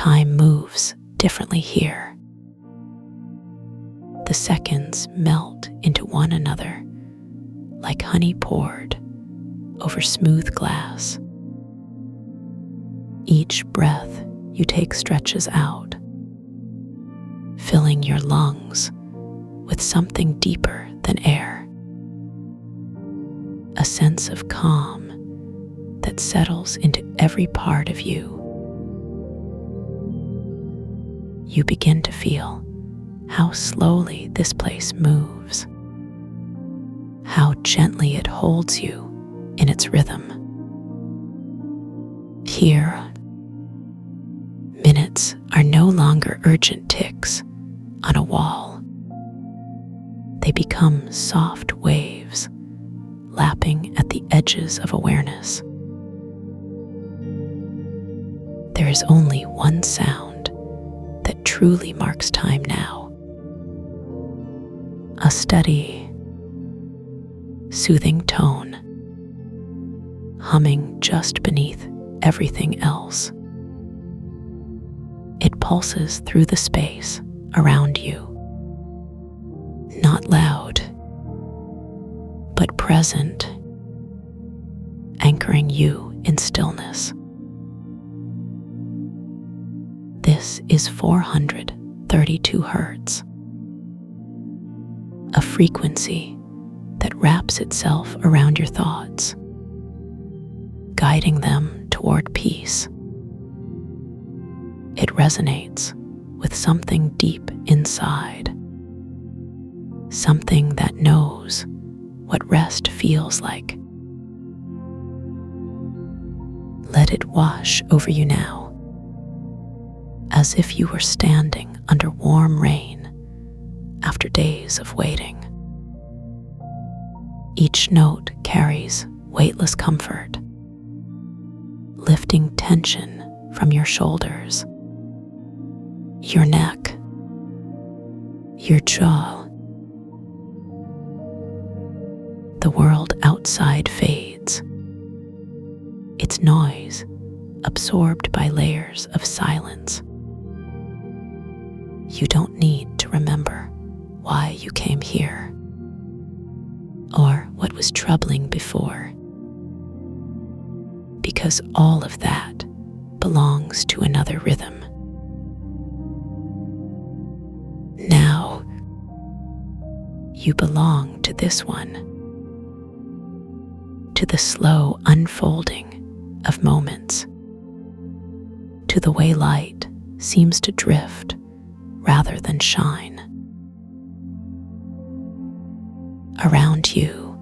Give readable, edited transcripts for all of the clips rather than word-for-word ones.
Time moves differently here. The seconds melt into one another like honey poured over smooth glass. Each breath you take stretches out, filling your lungs with something deeper than air. A sense of calm that settles into every part of you. You begin to feel how slowly this place moves, how gently it holds you in its rhythm. Here, minutes are no longer urgent ticks on a wall. They become soft waves lapping at the edges of awareness. There is only one sound that truly marks time now. A steady, soothing tone, humming just beneath everything else. It pulses through the space around you. Not loud, but present, anchoring you in stillness. This is 432 hertz, a frequency that wraps itself around your thoughts, guiding them toward peace. It resonates with something deep inside, something that knows what rest feels like. Let it wash over you now, as if you were standing under warm rain after days of waiting. Each note carries weightless comfort, lifting tension from your shoulders, your neck, your jaw. The world outside fades, its noise absorbed by layers of silence. You don't need to remember why you came here or what was troubling before, because all of that belongs to another rhythm. Now, you belong to this one, to the slow unfolding of moments, to the way light seems to drift rather than shine. Around you,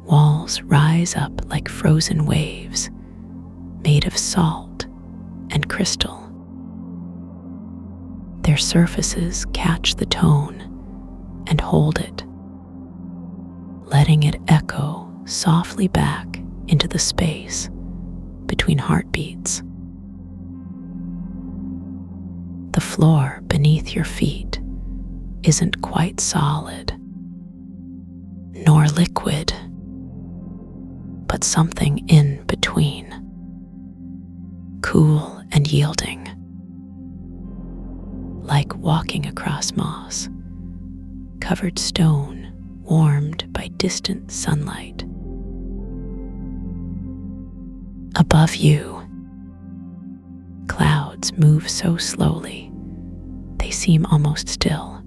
walls rise up like frozen waves made of salt and crystal. Their surfaces catch the tone and hold it, letting it echo softly back into the space between heartbeats. The floor beneath your feet isn't quite solid, nor liquid, but something in between, cool and yielding, like walking across moss, covered stone warmed by distant sunlight. Above you, clouds move so slowly, they seem almost still,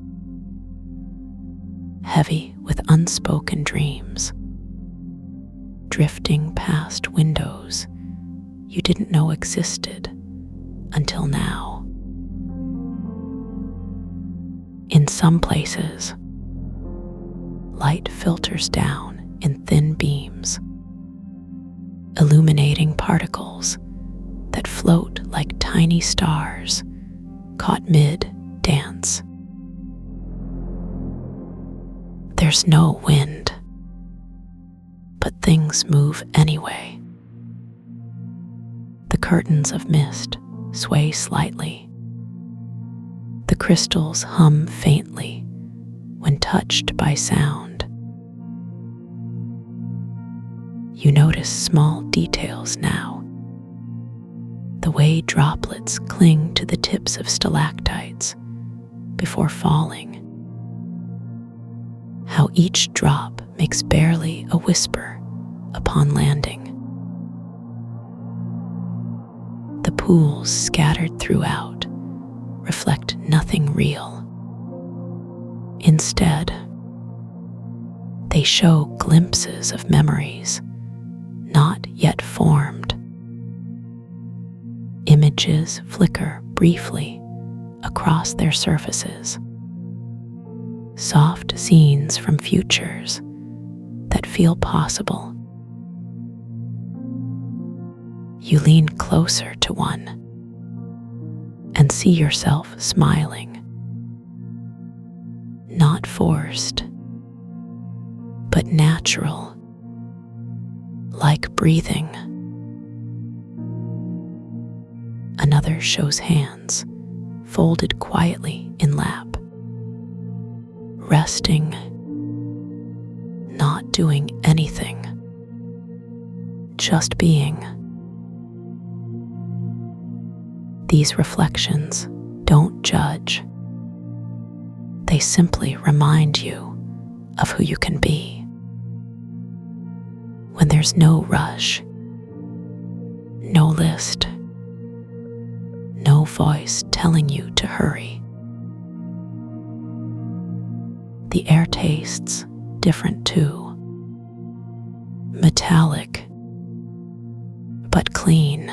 heavy with unspoken dreams, drifting past windows you didn't know existed until now. In some places, light filters down in thin beams, illuminating particles that float like tiny stars caught mid-dance. There's no wind, but things move anyway. The curtains of mist sway slightly. The crystals hum faintly when touched by sound. You notice small details now. the way droplets cling to the tips of stalactites before falling, how each drop makes barely a whisper upon landing. The pools scattered throughout reflect nothing real. Instead, they show glimpses of memories not yet formed. Images flicker briefly across their surfaces, soft scenes from futures that feel possible. You lean closer to one and see yourself smiling, not forced, but natural, like breathing. Another shows hands folded quietly in lap, resting, not doing anything, just being. These reflections don't judge. They simply remind you of who you can be when there's no rush, no list, no voice telling you to hurry. The air tastes different too, metallic but clean,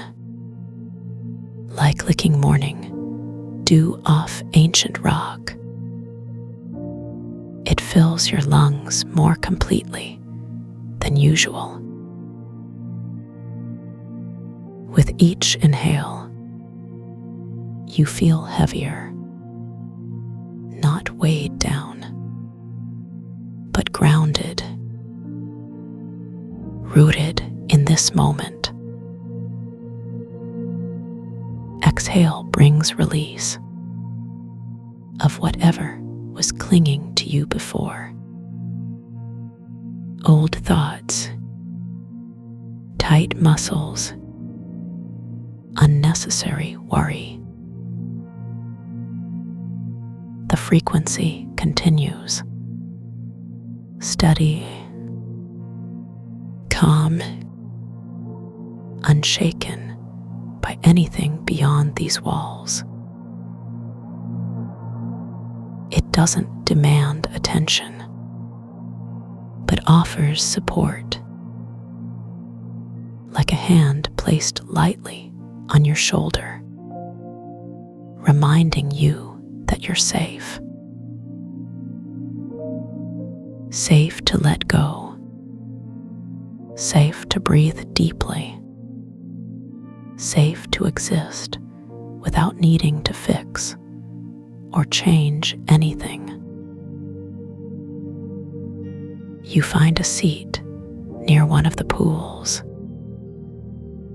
like licking morning dew off ancient rock. It fills your lungs more completely than usual. With each inhale, you feel heavier, not weighed down, but grounded, rooted in this moment. Exhale brings release of whatever was clinging to you before. Old thoughts, tight muscles, unnecessary worry. The frequency continues, steady, calm, unshaken by anything beyond these walls. It doesn't demand attention, but offers support, like a hand placed lightly on your shoulder, reminding you that you're safe. Safe to let go, safe to breathe deeply, safe to exist without needing to fix or change anything. You find a seat near one of the pools.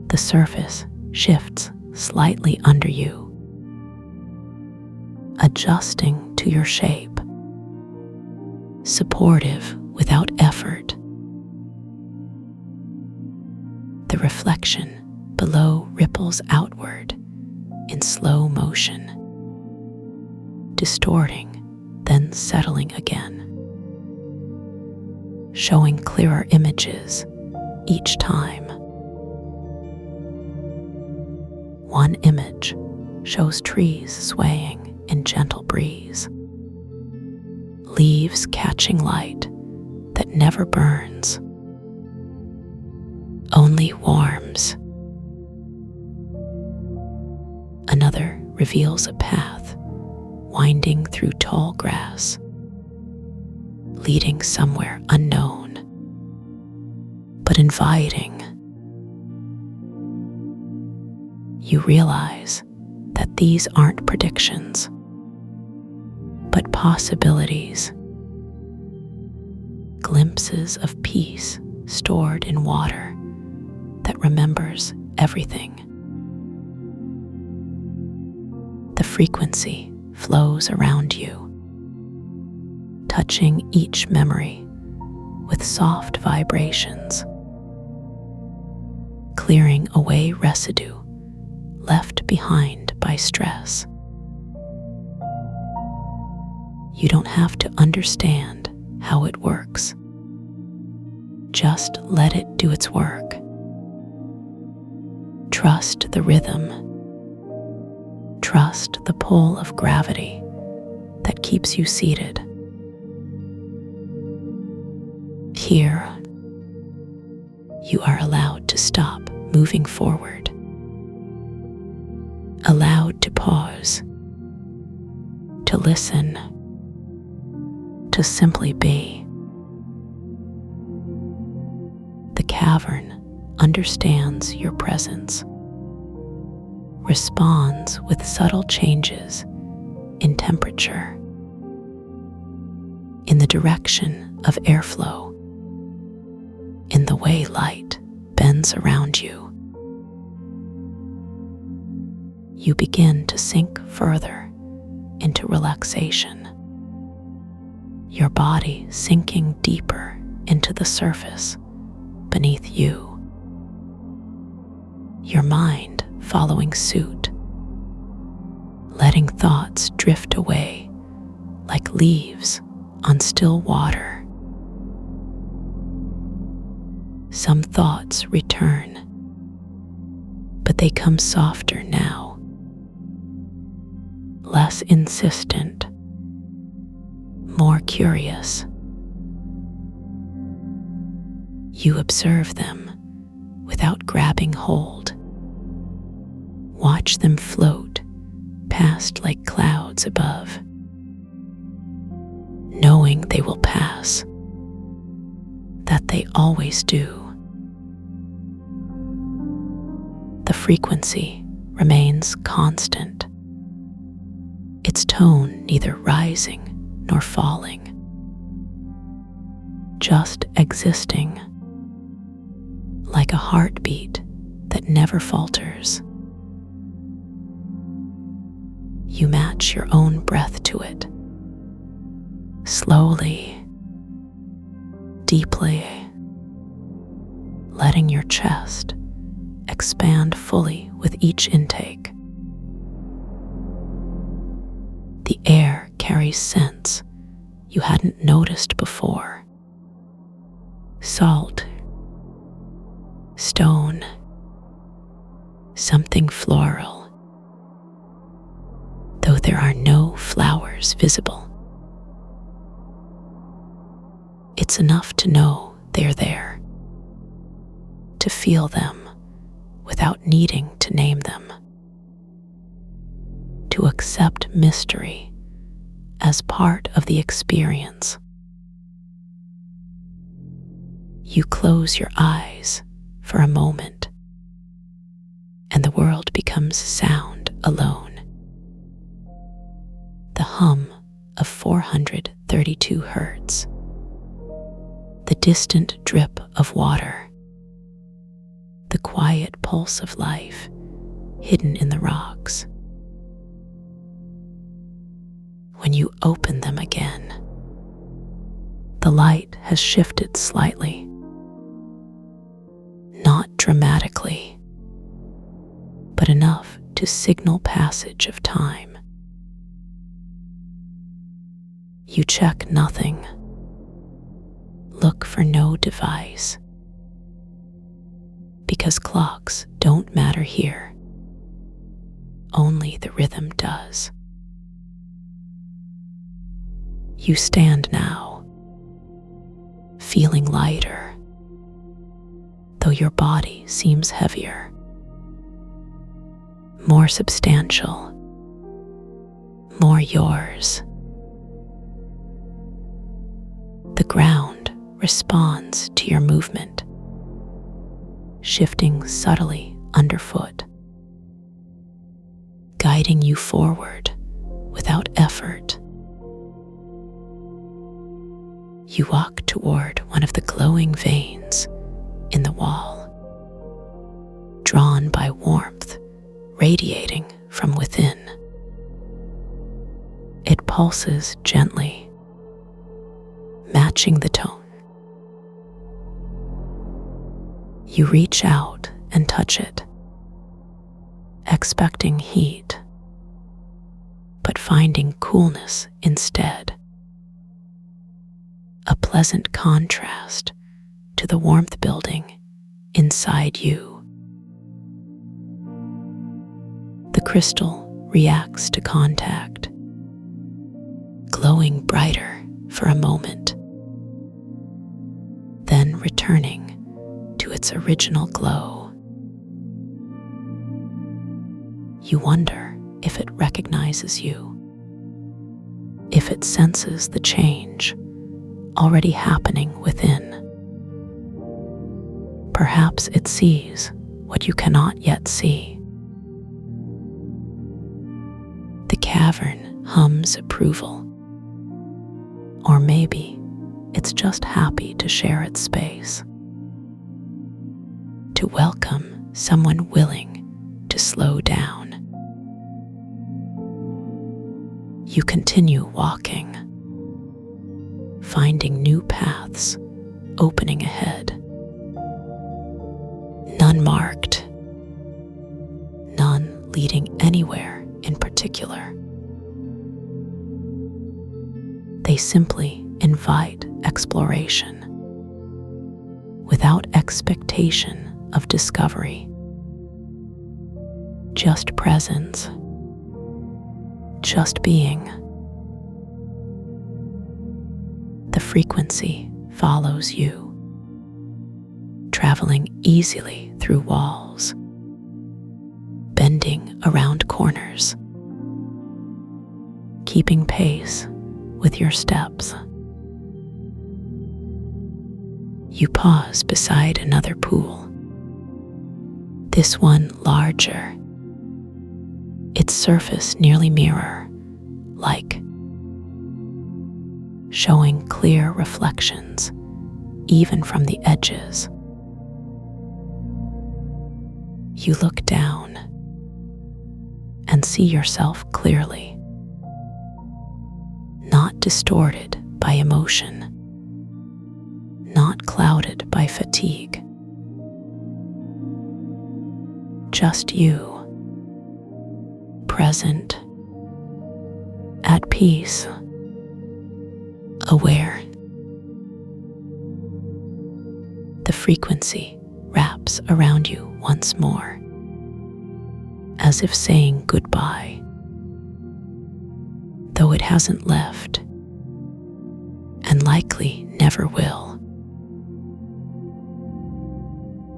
The surface shifts slightly under you, adjusting to your shape, supportive without effort. The reflection below ripples outward in slow motion, distorting, then settling again, showing clearer images each time. One image shows trees swaying in gentle breeze, leaves catching light that never burns, only warms. Another reveals a path winding through tall grass, leading somewhere unknown, but inviting. You realize that these aren't predictions, but possibilities, glimpses of peace stored in water that remembers everything. The frequency flows around you, touching each memory with soft vibrations, clearing away residue left behind by stress. You don't have to understand how it works. Just let it do its work. Trust the rhythm. Trust the pull of gravity that keeps you seated. Here, you are allowed to stop moving forward, allowed to pause, to listen, to simply be. The cavern understands your presence, responds with subtle changes in temperature, in the direction of airflow, in the way light bends around you. You begin to sink further into relaxation, your body sinking deeper into the surface beneath you, your mind following suit, letting thoughts drift away like leaves on still water. Some thoughts return, but they come softer now, less insistent, more curious. You observe them without grabbing hold. Watch them float past like clouds above, knowing they will pass, that they always do. The frequency remains constant, its tone neither rising nor falling, just existing like a heartbeat that never falters. You match your own breath to it, slowly, deeply, letting your chest expand fully with each intake. The air carries scents you hadn't noticed before. Salt, stone, something floral, though there are no flowers visible. It's enough to know they're there, to feel them without needing to name them, to accept mystery as part of the experience. You close your eyes for a moment, and the world becomes sound alone. The hum of 432 hertz, the distant drip of water, the quiet pulse of life hidden in the rocks. When you open them again, the light has shifted slightly, not dramatically, but enough to signal passage of time. You check nothing, look for no device, because clocks don't matter here, only the rhythm does. You stand now, feeling lighter, though your body seems heavier, more substantial, more yours. The ground responds to your movement, shifting subtly underfoot, guiding you forward without effort. You walk toward one of the glowing veins in the wall, drawn by warmth radiating from within. It pulses gently, matching the tone. You reach out and touch it, expecting heat, but finding coolness instead. A pleasant contrast to the warmth building inside you. The crystal reacts to contact, glowing brighter for a moment, then returning to its original glow. You wonder if it recognizes you, if it senses the change already happening within. Perhaps it sees what you cannot yet see. The cavern hums approval, or maybe it's just happy to share its space, to welcome someone willing to slow down. You continue walking, finding new paths opening ahead. None marked, none leading anywhere in particular. They simply invite exploration without expectation of discovery. Just presence, just being. The frequency follows you, traveling easily through walls, bending around corners, keeping pace with your steps. You pause beside another pool, this one larger, its surface nearly mirror-like, showing clear reflections even from the edges. You look down and see yourself clearly, not distorted by emotion, not clouded by fatigue. Just you, present, at peace, aware. The frequency wraps around you once more, as if saying goodbye, though it hasn't left, and likely never will.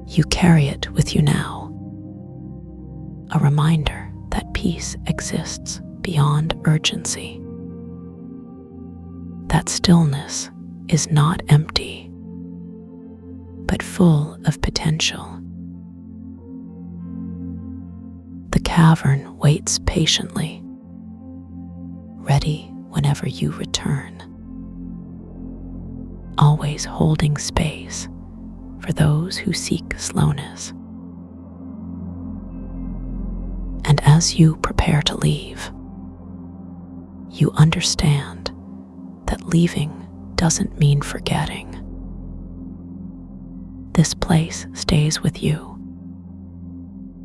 You carry it with you now, a reminder that peace exists beyond urgency, that stillness is not empty, but full of potential. The cavern waits patiently, ready whenever you return, always holding space for those who seek slowness. And as you prepare to leave, you understand that leaving doesn't mean forgetting. This place stays with you,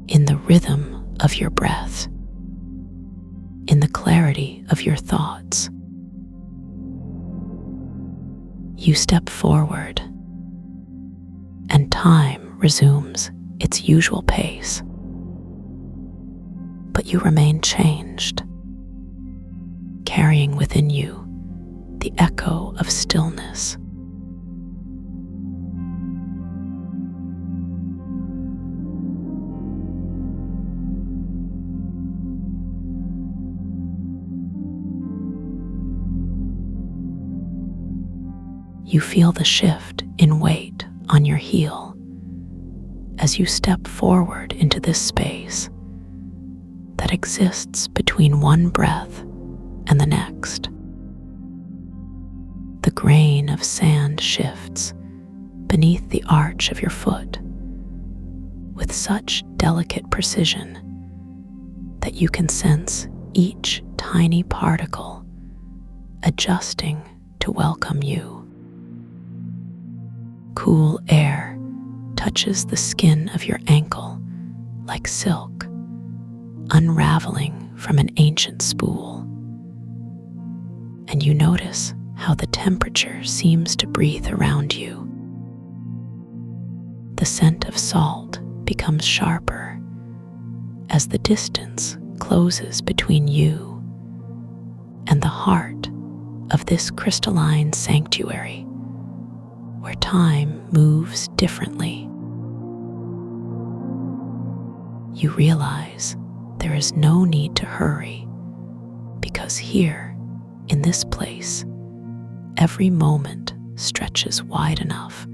in the rhythm of your breath, in the clarity of your thoughts. You step forward, and time resumes its usual pace. But you remain changed, carrying within you the echo of stillness. You feel the shift in weight on your heel as you step forward into this space that exists between one breath and the next. The grain of sand shifts beneath the arch of your foot with such delicate precision that you can sense each tiny particle adjusting to welcome you. Cool air touches the skin of your ankle like silk, unraveling from an ancient spool. And you notice how the temperature seems to breathe around you. The scent of salt becomes sharper as the distance closes between you and the heart of this crystalline sanctuary where time moves differently. You realize there is no need to hurry because here, in this place, every moment stretches wide enough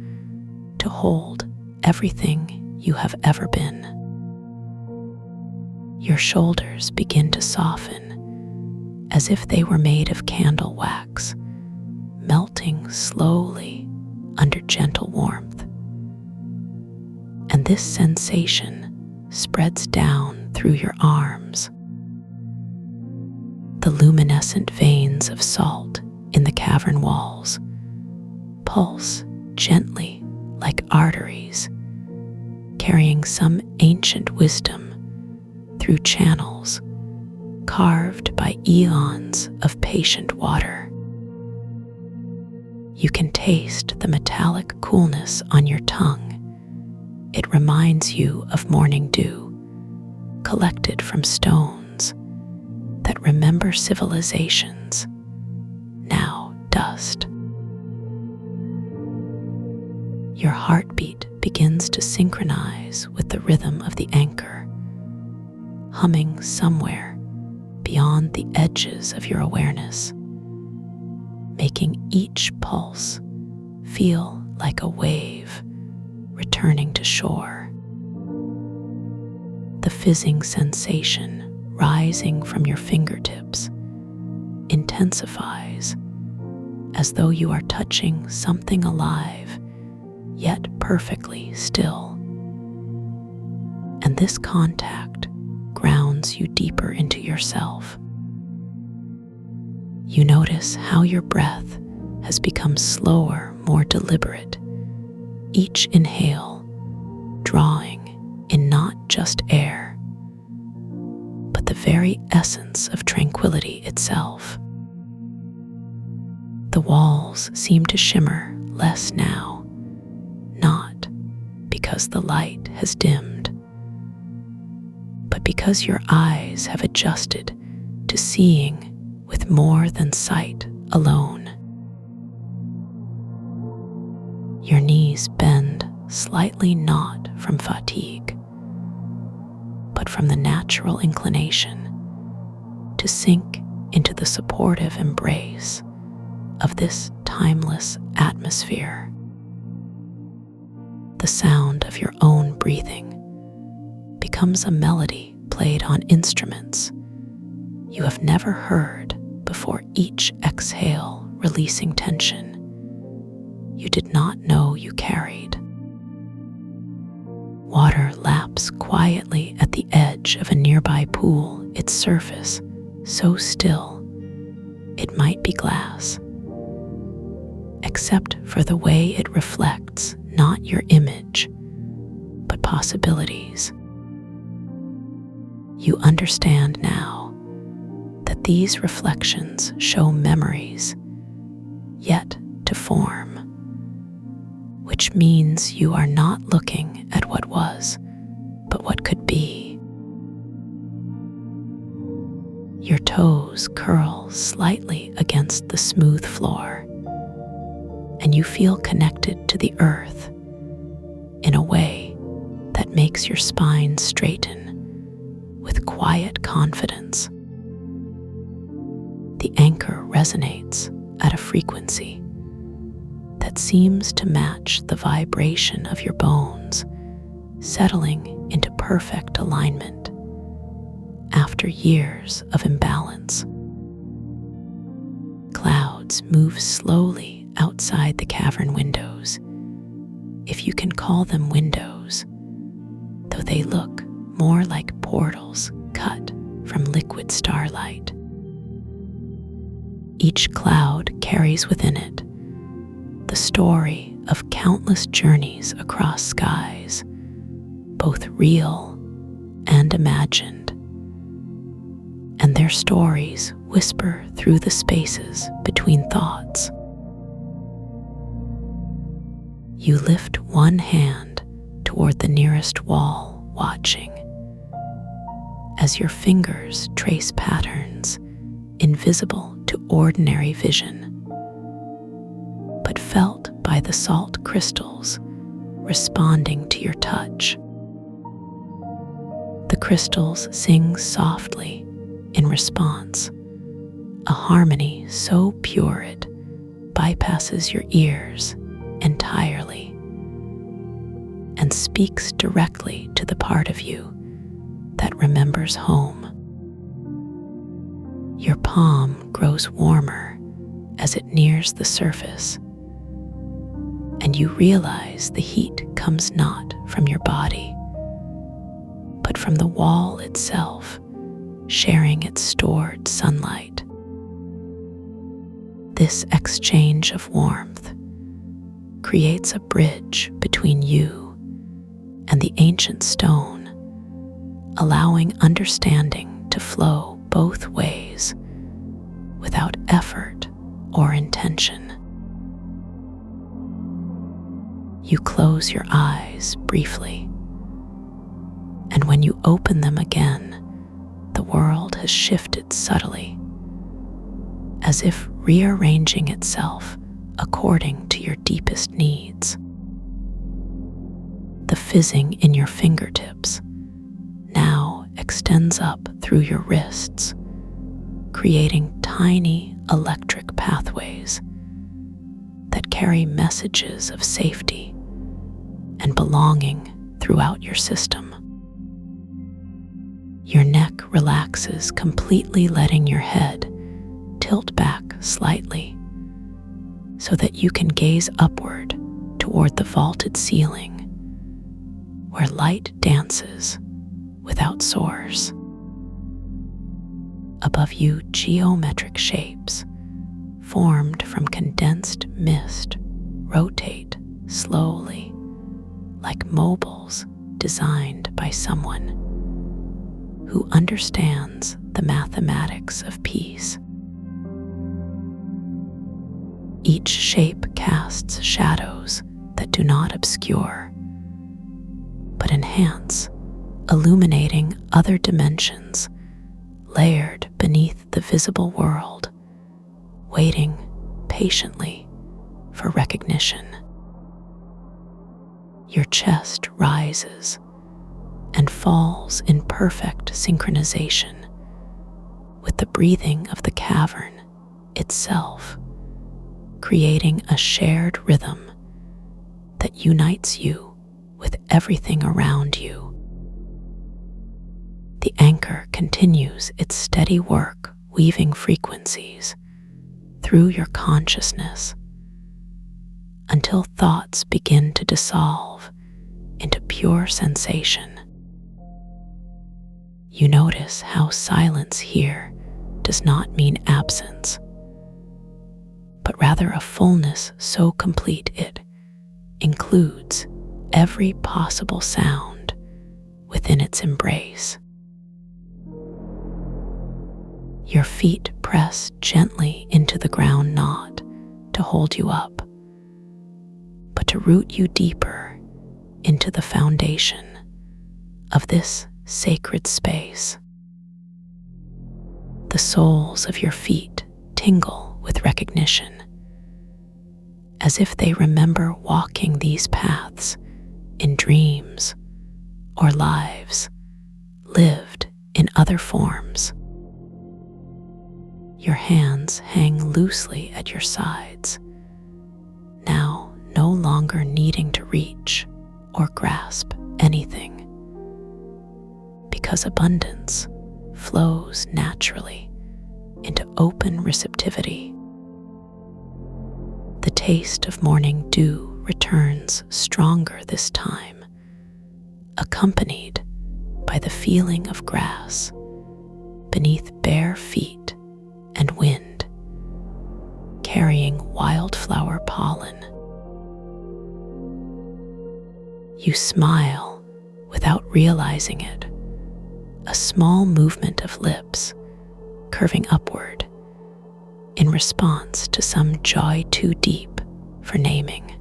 to hold everything you have ever been. Your shoulders begin to soften as if they were made of candle wax, melting slowly under gentle warmth. And this sensation spreads down through your arms. The luminescent veins of salt in the cavern walls pulse gently like arteries, carrying some ancient wisdom through channels carved by eons of patient water. You can taste the metallic coolness on your tongue. It reminds you of morning dew, collected from stones that remember civilizations, now dust. Your heartbeat begins to synchronize with the rhythm of the anchor, humming somewhere beyond the edges of your awareness, making each pulse feel like a wave returning to shore. The fizzing sensation rising from your fingertips intensifies as though you are touching something alive, yet perfectly still. And this contact grounds you deeper into yourself. You notice how your breath has become slower, more deliberate, each inhale drawing in not just air, but the very essence of tranquility itself. The walls seem to shimmer less now, not because the light has dimmed, but because your eyes have adjusted to seeing with more than sight alone. Your knees bend slightly, not from fatigue, but from the natural inclination to sink into the supportive embrace of this timeless atmosphere. The sound of your own breathing becomes a melody played on instruments you have never heard before, each exhale releasing tension you did not know you carried. Water laps quietly at the edge of a nearby pool, its surface so still it might be glass, except for the way it reflects not your image, but possibilities. You understand now that these reflections show memories yet to form, which means you are not looking at what was, but what could be. Your toes curl slightly against the smooth floor, and you feel connected to the earth in a way that makes your spine straighten with quiet confidence. The anchor resonates at a frequency that seems to match the vibration of your bones, settling into perfect alignment after years of imbalance. Clouds move slowly outside the cavern windows, if you can call them windows, though they look more like portals cut from liquid starlight. Each cloud carries within it the story of countless journeys across skies, both real and imagined, and their stories whisper through the spaces between thoughts. You lift one hand toward the nearest wall, watching as your fingers trace patterns invisible to ordinary vision, but felt by the salt crystals responding to your touch. The crystals sing softly in response, a harmony so pure it bypasses your ears entirely and speaks directly to the part of you that remembers home. Your palm grows warmer as it nears the surface, and you realize the heat comes not from your body, but from the wall itself, sharing its stored sunlight. This exchange of warmth creates a bridge between you and the ancient stone, allowing understanding to flow both ways without effort or intention. You close your eyes briefly, and when you open them again, the world has shifted subtly, as if rearranging itself according to your deepest needs. The fizzing in your fingertips now extends up through your wrists, creating tiny electric pathways that carry messages of safety and belonging throughout your system. Your neck relaxes completely, letting your head tilt back slightly so that you can gaze upward toward the vaulted ceiling where light dances without source. Above you, geometric shapes formed from condensed mist rotate slowly, like mobiles designed by someone who understands the mathematics of peace. Each shape casts shadows that do not obscure, but enhance, illuminating other dimensions layered beneath the visible world, waiting patiently for recognition. Your chest rises and falls in perfect synchronization with the breathing of the cavern itself, creating a shared rhythm that unites you with everything around you. The anchor continues its steady work, weaving frequencies through your consciousness until thoughts begin to dissolve into pure sensation. You notice how silence here does not mean absence, but rather a fullness so complete it includes every possible sound within its embrace. Your feet press gently into the ground, not to hold you up, but to root you deeper into the foundation of this sacred space. The soles of your feet tingle with recognition, as if they remember walking these paths in dreams or lives lived in other forms. Your hands hang loosely at your sides, now no longer needing to reach or grasp anything, because abundance flows naturally into open receptivity. The taste of morning dew returns stronger this time, accompanied by the feeling of grass beneath bare feet and wind, carrying wildflower pollen. You smile without realizing it, a small movement of lips curving upward in response to some joy too deep for naming.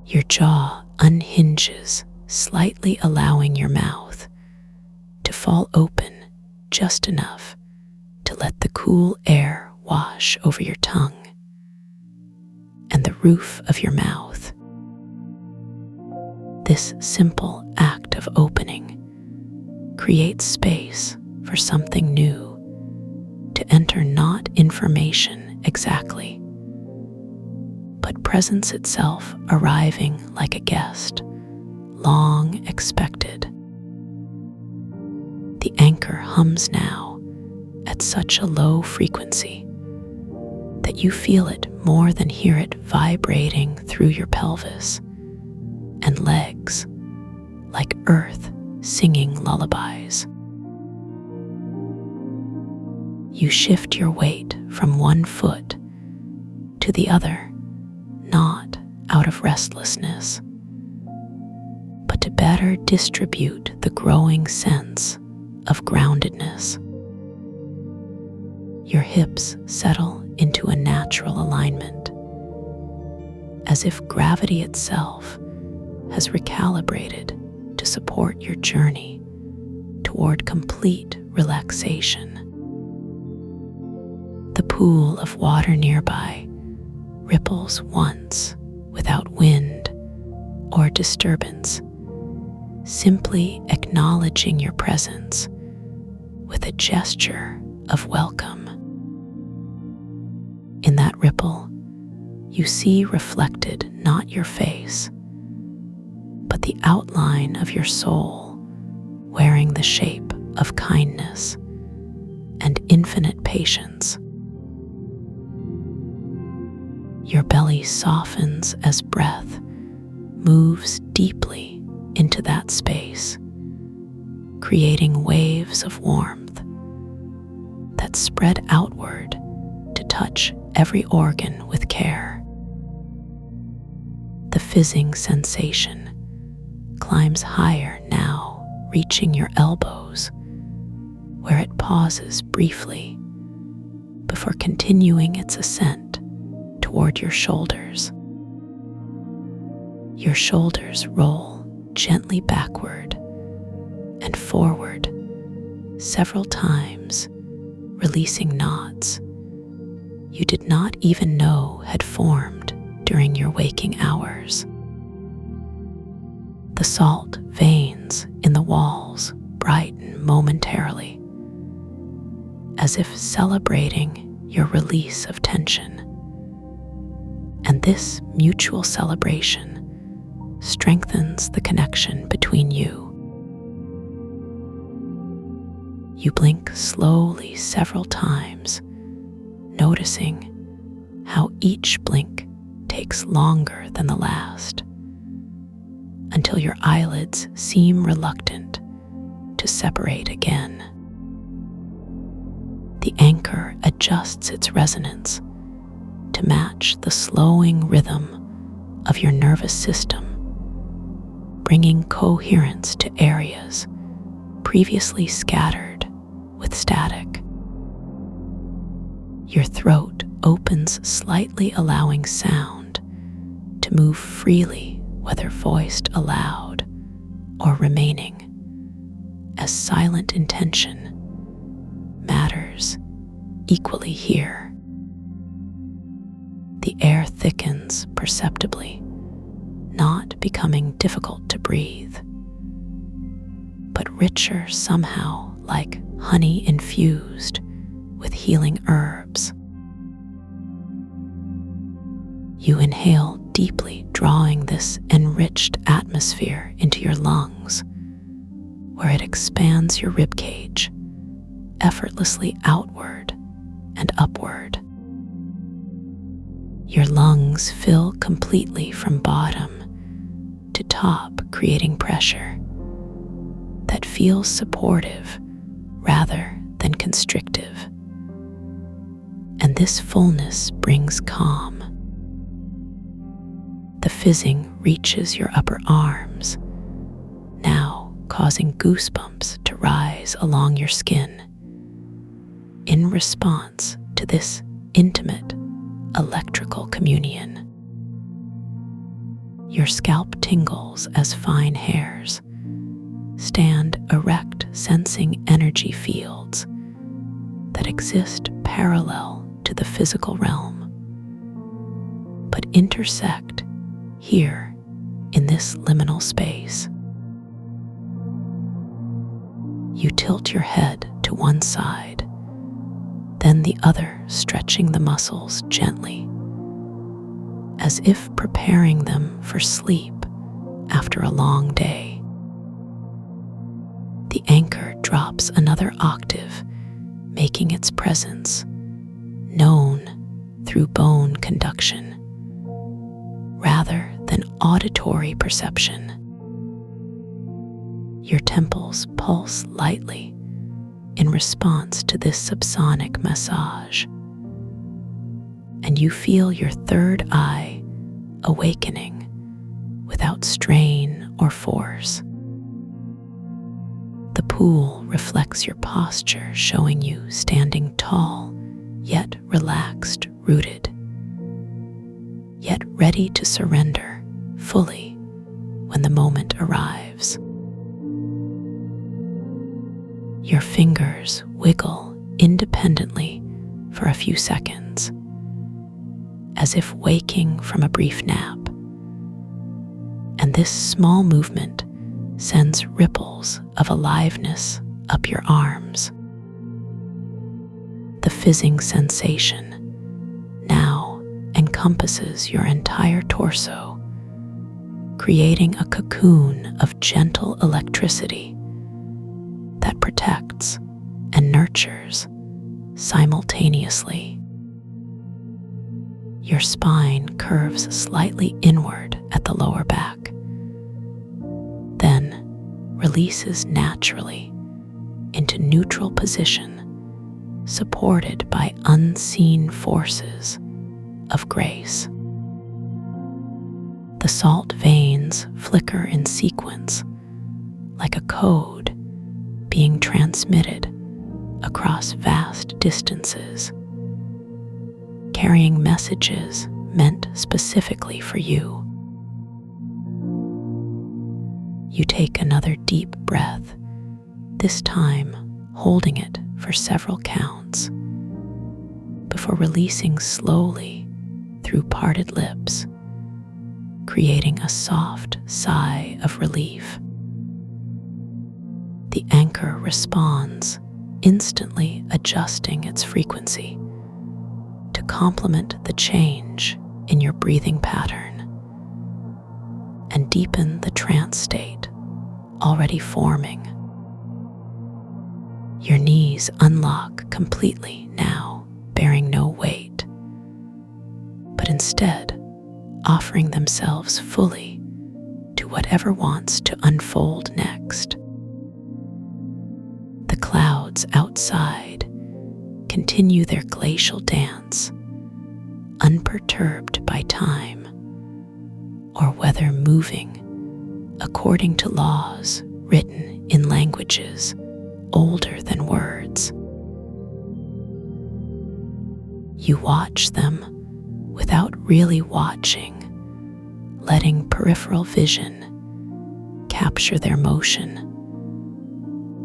Your jaw unhinges, slightly allowing your mouth to fall open just enough to let the cool air wash over your tongue and the roof of your mouth. This simple act of opening creates space for something new to enter, not information exactly, but presence itself arriving like a guest, long expected. The anchor hums now at such a low frequency that you feel it more than hear it vibrating through your pelvis and legs like earth singing lullabies. You shift your weight from one foot to the other, not out of restlessness, but to better distribute the growing sense of groundedness. Your hips settle into a natural alignment, as if gravity itself has recalibrated to support your journey toward complete relaxation. The pool of water nearby ripples once without wind or disturbance, simply acknowledging your presence with a gesture of welcome. In that ripple, you see reflected not your face, but the outline of your soul wearing the shape of kindness and infinite patience. Your belly softens as breath moves deeply into that space, creating waves of warmth that spread outward to touch every organ with care. The fizzing sensation climbs higher now, reaching your elbows, where it pauses briefly before continuing its ascent toward your shoulders. Your shoulders roll gently backward and forward several times, releasing knots you did not even know had formed during your waking hours. The salt veins in the walls brighten momentarily, as if celebrating your release of tension. And this mutual celebration strengthens the connection between you. You blink slowly several times, noticing how each blink takes longer than the last, until your eyelids seem reluctant to separate again. The anchor adjusts its resonance to match the slowing rhythm of your nervous system, bringing coherence to areas previously scattered with static. Your throat opens slightly, allowing sound to move freely, whether voiced aloud or remaining as silent intention matters equally here. The air thickens perceptibly, not becoming difficult to breathe, but richer somehow, like honey infused with healing herbs. You inhale deeply, drawing this enriched atmosphere into your lungs, where it expands your ribcage effortlessly outward and upward. Your lungs fill completely from bottom to top, creating pressure that feels supportive rather than constrictive. And this fullness brings calm. The fizzing reaches your upper arms, now causing goosebumps to rise along your skin response to this intimate electrical communion. Your scalp tingles as fine hairs stand erect, sensing energy fields that exist parallel to the physical realm, but intersect here in this liminal space. You tilt your head to one side, then the other, stretching the muscles gently, as if preparing them for sleep after a long day. The anchor drops another octave, making its presence known through bone conduction rather than auditory perception. Your temples pulse lightly in response to this subsonic massage, and you feel your third eye awakening without strain or force. The pool reflects your posture, showing you standing tall, yet relaxed, rooted, yet ready to surrender fully when the moment arrives. Your fingers wiggle independently for a few seconds, as if waking from a brief nap. And this small movement sends ripples of aliveness up your arms. The fizzing sensation now encompasses your entire torso, creating a cocoon of gentle electricity that protects and nurtures simultaneously. Your spine curves slightly inward at the lower back, then releases naturally into neutral position, supported by unseen forces of grace. The salt veins flicker in sequence like a code being transmitted across vast distances, carrying messages meant specifically for you. You take another deep breath, this time holding it for several counts, before releasing slowly through parted lips, creating a soft sigh of relief. The anchor responds, instantly adjusting its frequency to complement the change in your breathing pattern and deepen the trance state already forming. Your knees unlock completely now, bearing no weight, but instead offering themselves fully to whatever wants to unfold next. The clouds outside continue their glacial dance, unperturbed by time or weather, moving according to laws written in languages older than words. You watch them without really watching, letting peripheral vision capture their motion,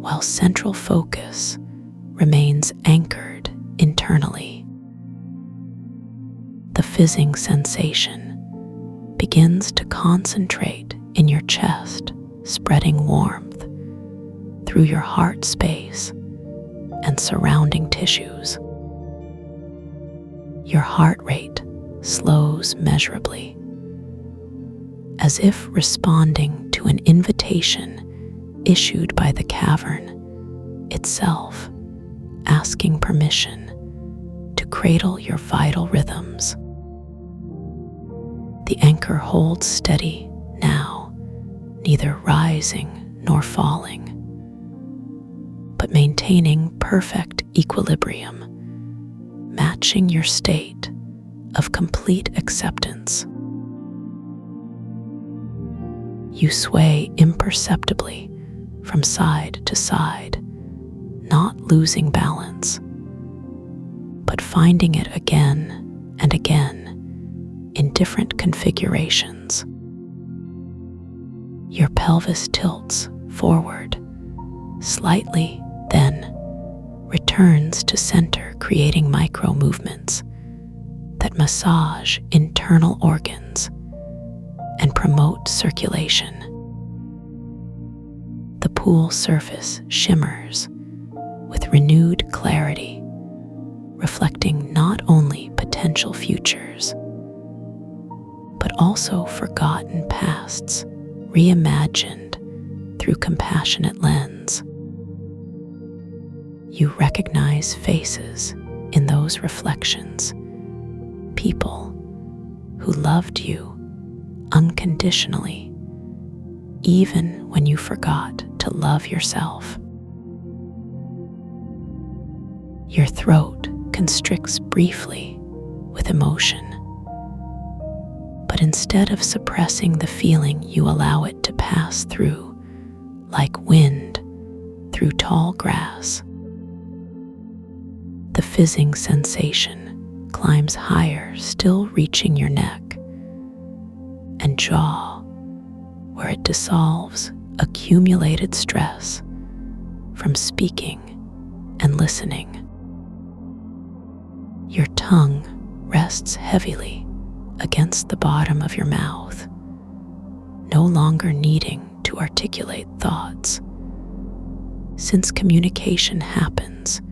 while central focus remains anchored internally. The fizzing sensation begins to concentrate in your chest, spreading warmth through your heart space and surrounding tissues. Your heart rate slows measurably, as if responding to an invitation issued by the cavern itself, asking permission to cradle your vital rhythms. The anchor holds steady now, neither rising nor falling, but maintaining perfect equilibrium, matching your state of complete acceptance. You sway imperceptibly from side to side, not losing balance, but finding it again and again in different configurations. Your pelvis tilts forward slightly, then returns to center, creating micro movements that massage internal organs and promote circulation. The pool surface shimmers with renewed clarity, reflecting not only potential futures, but also forgotten pasts, reimagined through compassionate lens. You recognize faces in those reflections, people who loved you unconditionally, even when you forgot to love yourself. Your throat constricts briefly with emotion, but instead of suppressing the feeling, you allow it to pass through like wind through tall grass. The fizzing sensation climbs higher, still reaching your neck and jaw, where it dissolves accumulated stress from speaking and listening. Your tongue rests heavily against the bottom of your mouth, no longer needing to articulate thoughts, since communication happens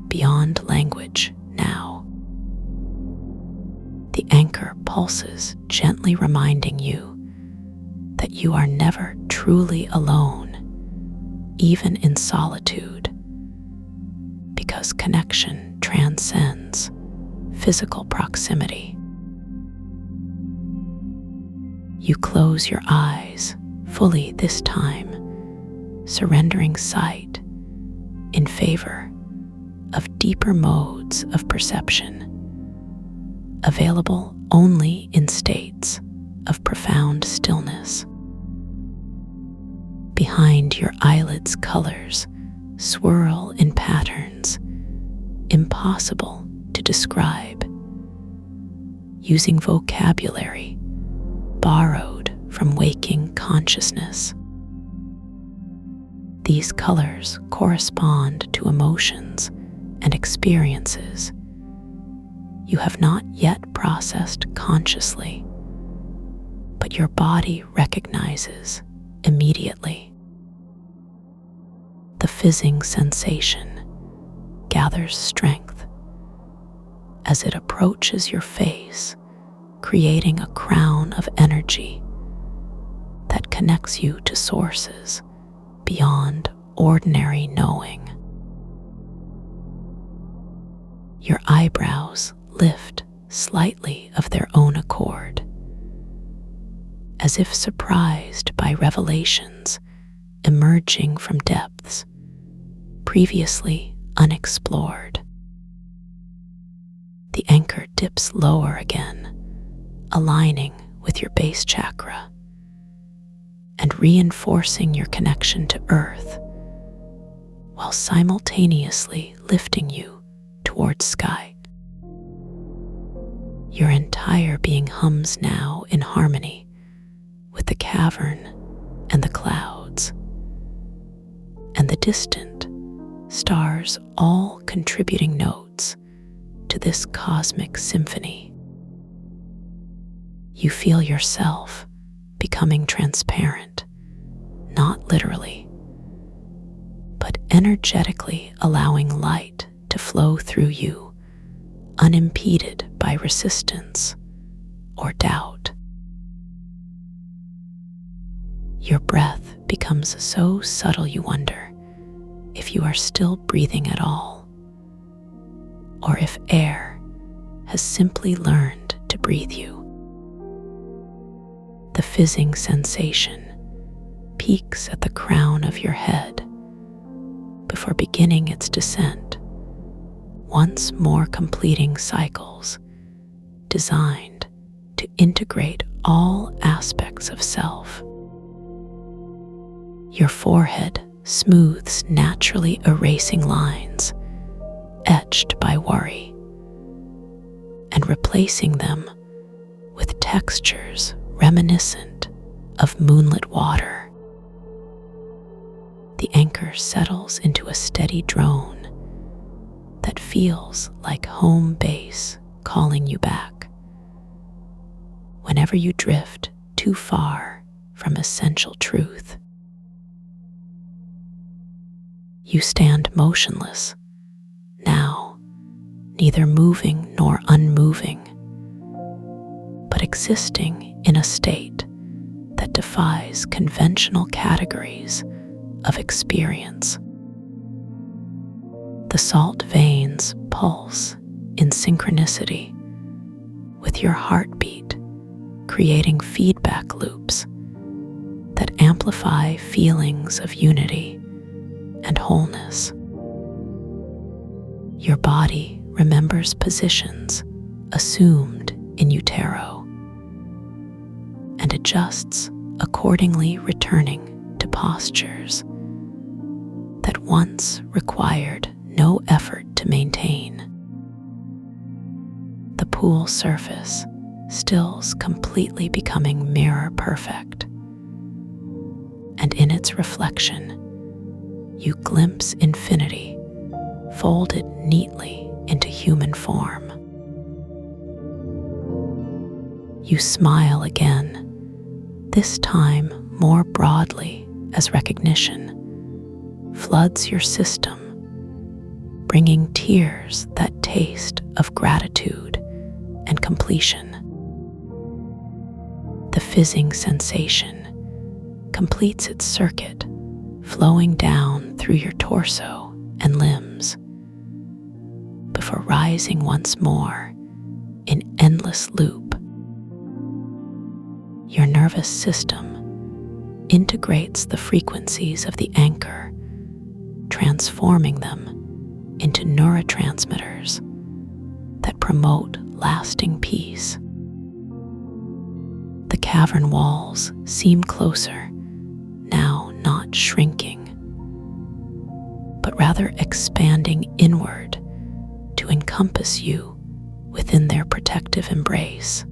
beyond language now. The anchor pulses, gently reminding you that you are never truly alone, even in solitude, because connection transcends physical proximity. You close your eyes fully this time, surrendering sight in favor of deeper modes of perception, available only in states of profound stillness. Behind your eyelids, colors swirl in patterns impossible to describe, using vocabulary borrowed from waking consciousness. These colors correspond to emotions and experiences you have not yet processed consciously, but your body recognizes immediately. The fizzing sensation gathers strength as it approaches your face, creating a crown of energy that connects you to sources beyond ordinary knowing. Your eyebrows lift slightly of their own accord, as if surprised by revelations emerging from depths previously unexplored. The anchor dips lower again, aligning with your base chakra and reinforcing your connection to earth, while simultaneously lifting you towards sky. Your entire being hums now in harmony with the cavern and the clouds and the distant stars, all contributing notes to this cosmic symphony. You feel yourself becoming transparent, not literally, but energetically, allowing light to flow through you, unimpeded by resistance or doubt. Your breath becomes so subtle you wonder if you are still breathing at all, or if air has simply learned to breathe you. The fizzing sensation peaks at the crown of your head before beginning its descent, once more completing cycles designed to integrate all aspects of self. Your forehead smooths, naturally erasing lines etched by worry, replacing them with textures reminiscent of moonlit water. The anchor settles into a steady drone that feels like home base calling you back. Whenever you drift too far from essential truth, you stand motionless, now neither moving nor unmoving, but existing in a state that defies conventional categories of experience. The salt veins pulse in synchronicity with your heartbeat, creating feedback loops that amplify feelings of unity and wholeness. Your body remembers positions assumed in utero and adjusts accordingly, returning to postures that once required no effort to maintain. The pool surface stills completely, becoming mirror perfect, and in its reflection, you glimpse infinity folded neatly into human form. You smile again, this time more broadly, as recognition floods your system, bringing tears that taste of gratitude and completion. The fizzing sensation completes its circuit, flowing down through your torso and limbs, before rising once more in endless loop. Your nervous system integrates the frequencies of the anchor, transforming them into neurotransmitters that promote lasting peace. The cavern walls seem closer, now not shrinking, but rather expanding inward to encompass you within their protective embrace.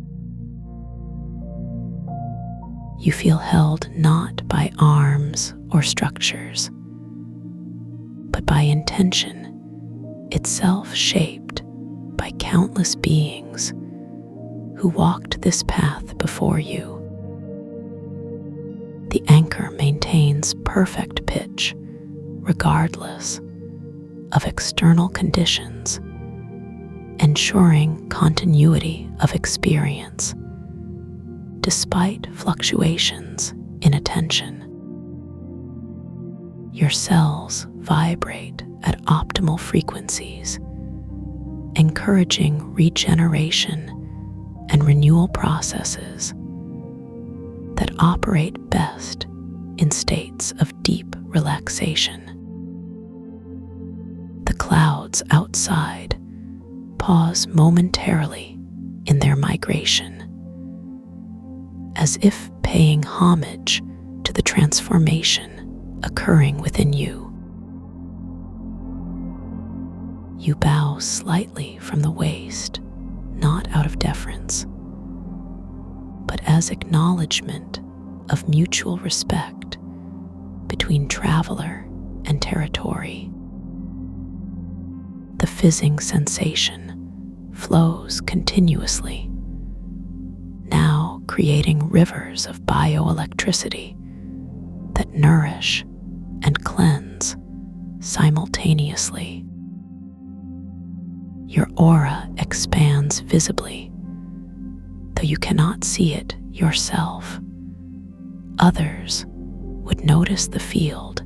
You feel held not by arms or structures, but by intention itself, shaped by countless beings who walked this path before you. The anchor maintains perfect pitch regardless of external conditions, ensuring continuity of experience despite fluctuations in attention. Your cells vibrate at optimal frequencies, encouraging regeneration and renewal processes that operate best in states of deep relaxation. The clouds outside pause momentarily in their migration, as if paying homage to the transformation occurring within you. You bow slightly from the waist, not out of deference, but as acknowledgement of mutual respect between traveler and territory. The fizzing sensation flows continuously, now creating rivers of bioelectricity that nourish and cleanse simultaneously. Your aura expands visibly, though you cannot see it yourself. Others would notice the field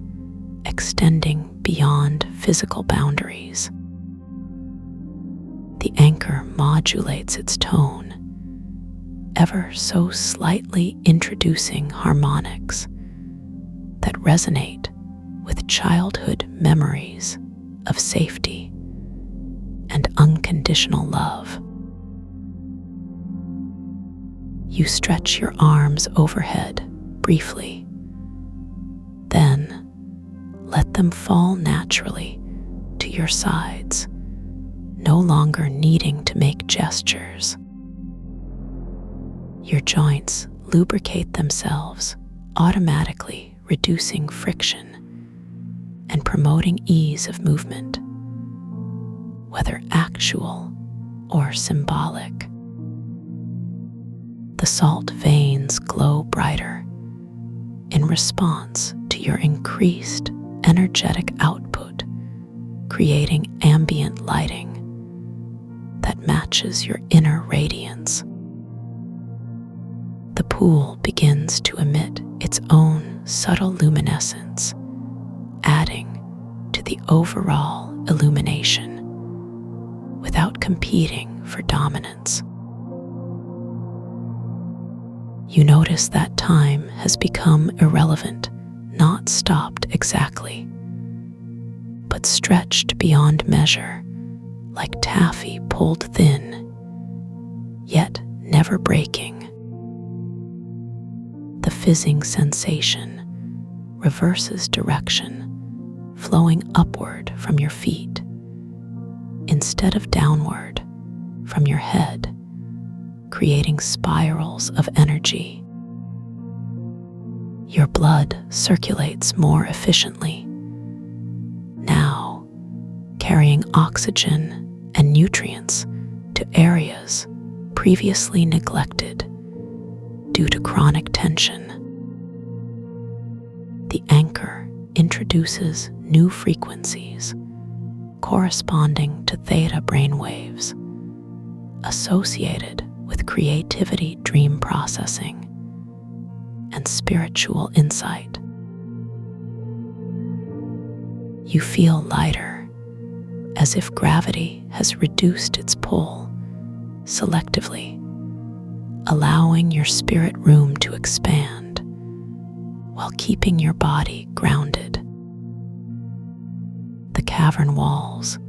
extending beyond physical boundaries. The anchor modulates its tone, ever so slightly introducing harmonics that resonate with childhood memories of safety and unconditional love. You stretch your arms overhead briefly, then let them fall naturally to your sides, no longer needing to make gestures. Your joints lubricate themselves, automatically reducing friction and promoting ease of movement, whether actual or symbolic. The salt veins glow brighter in response to your increased energetic output, creating ambient lighting that matches your inner radiance. The pool begins to emit its own subtle luminescence, adding to the overall illumination without competing for dominance. You notice that time has become irrelevant, not stopped exactly, but stretched beyond measure, like taffy pulled thin, yet never breaking. The fizzing sensation reverses direction, flowing upward from your feet instead of downward from your head, creating spirals of energy. Your blood circulates more efficiently, now carrying oxygen and nutrients to areas previously neglected due to chronic tension. The anchor introduces new frequencies corresponding to theta brainwaves associated with creativity, dream processing, and spiritual insight. You feel lighter, as if gravity has reduced its pull selectively, allowing your spirit room to expand while keeping your body grounded. The cavern walls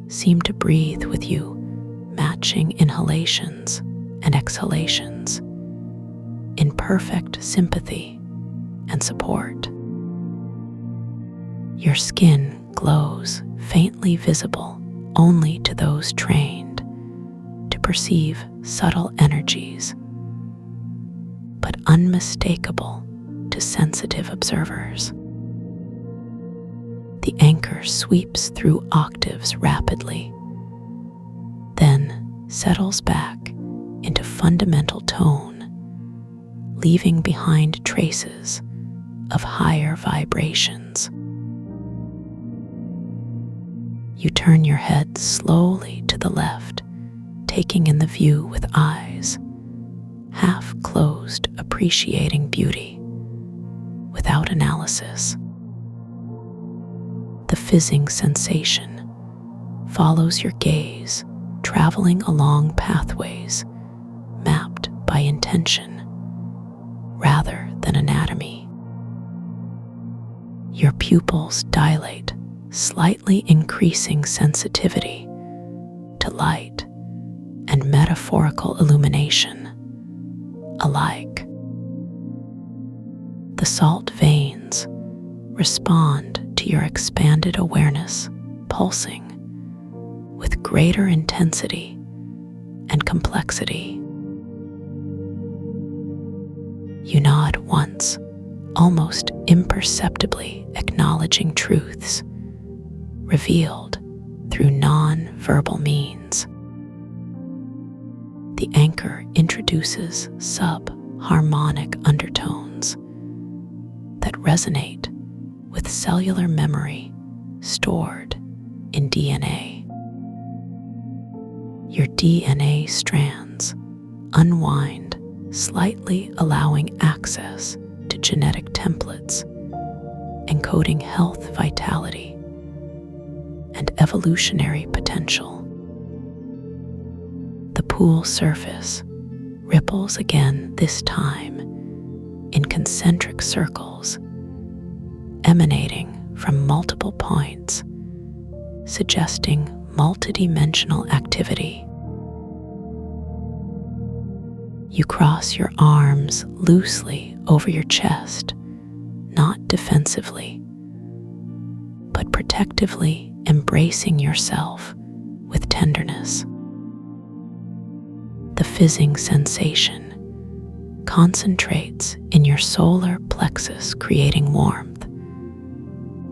seem to breathe with you, matching inhalations and exhalations in perfect sympathy and support. Your skin glows, faintly visible only to those trained to perceive subtle energies, but unmistakable to sensitive observers. The anchor sweeps through octaves rapidly, then settles back into fundamental tone, leaving behind traces of higher vibrations. You turn your head slowly to the left, taking in the view with eyes half closed, appreciating beauty without analysis. The fizzing sensation follows your gaze, traveling along pathways mapped by intention rather than anatomy. Your pupils dilate, slightly increasing sensitivity to light and metaphorical illumination alike. The salt veins respond to your expanded awareness, pulsing with greater intensity and complexity. You nod once, almost imperceptibly acknowledging truths revealed through non-verbal means. The anchor introduces sub-harmonic undertones that resonate with cellular memory stored in DNA. Your DNA strands unwind, slightly allowing access to genetic templates, encoding health, vitality, and evolutionary potential. The pool surface ripples again, this time in concentric circles, emanating from multiple points, suggesting multidimensional activity. You cross your arms loosely over your chest, not defensively, but protectively, embracing yourself with tenderness. tenderness. The fizzing sensation concentrates in your solar plexus, creating warmth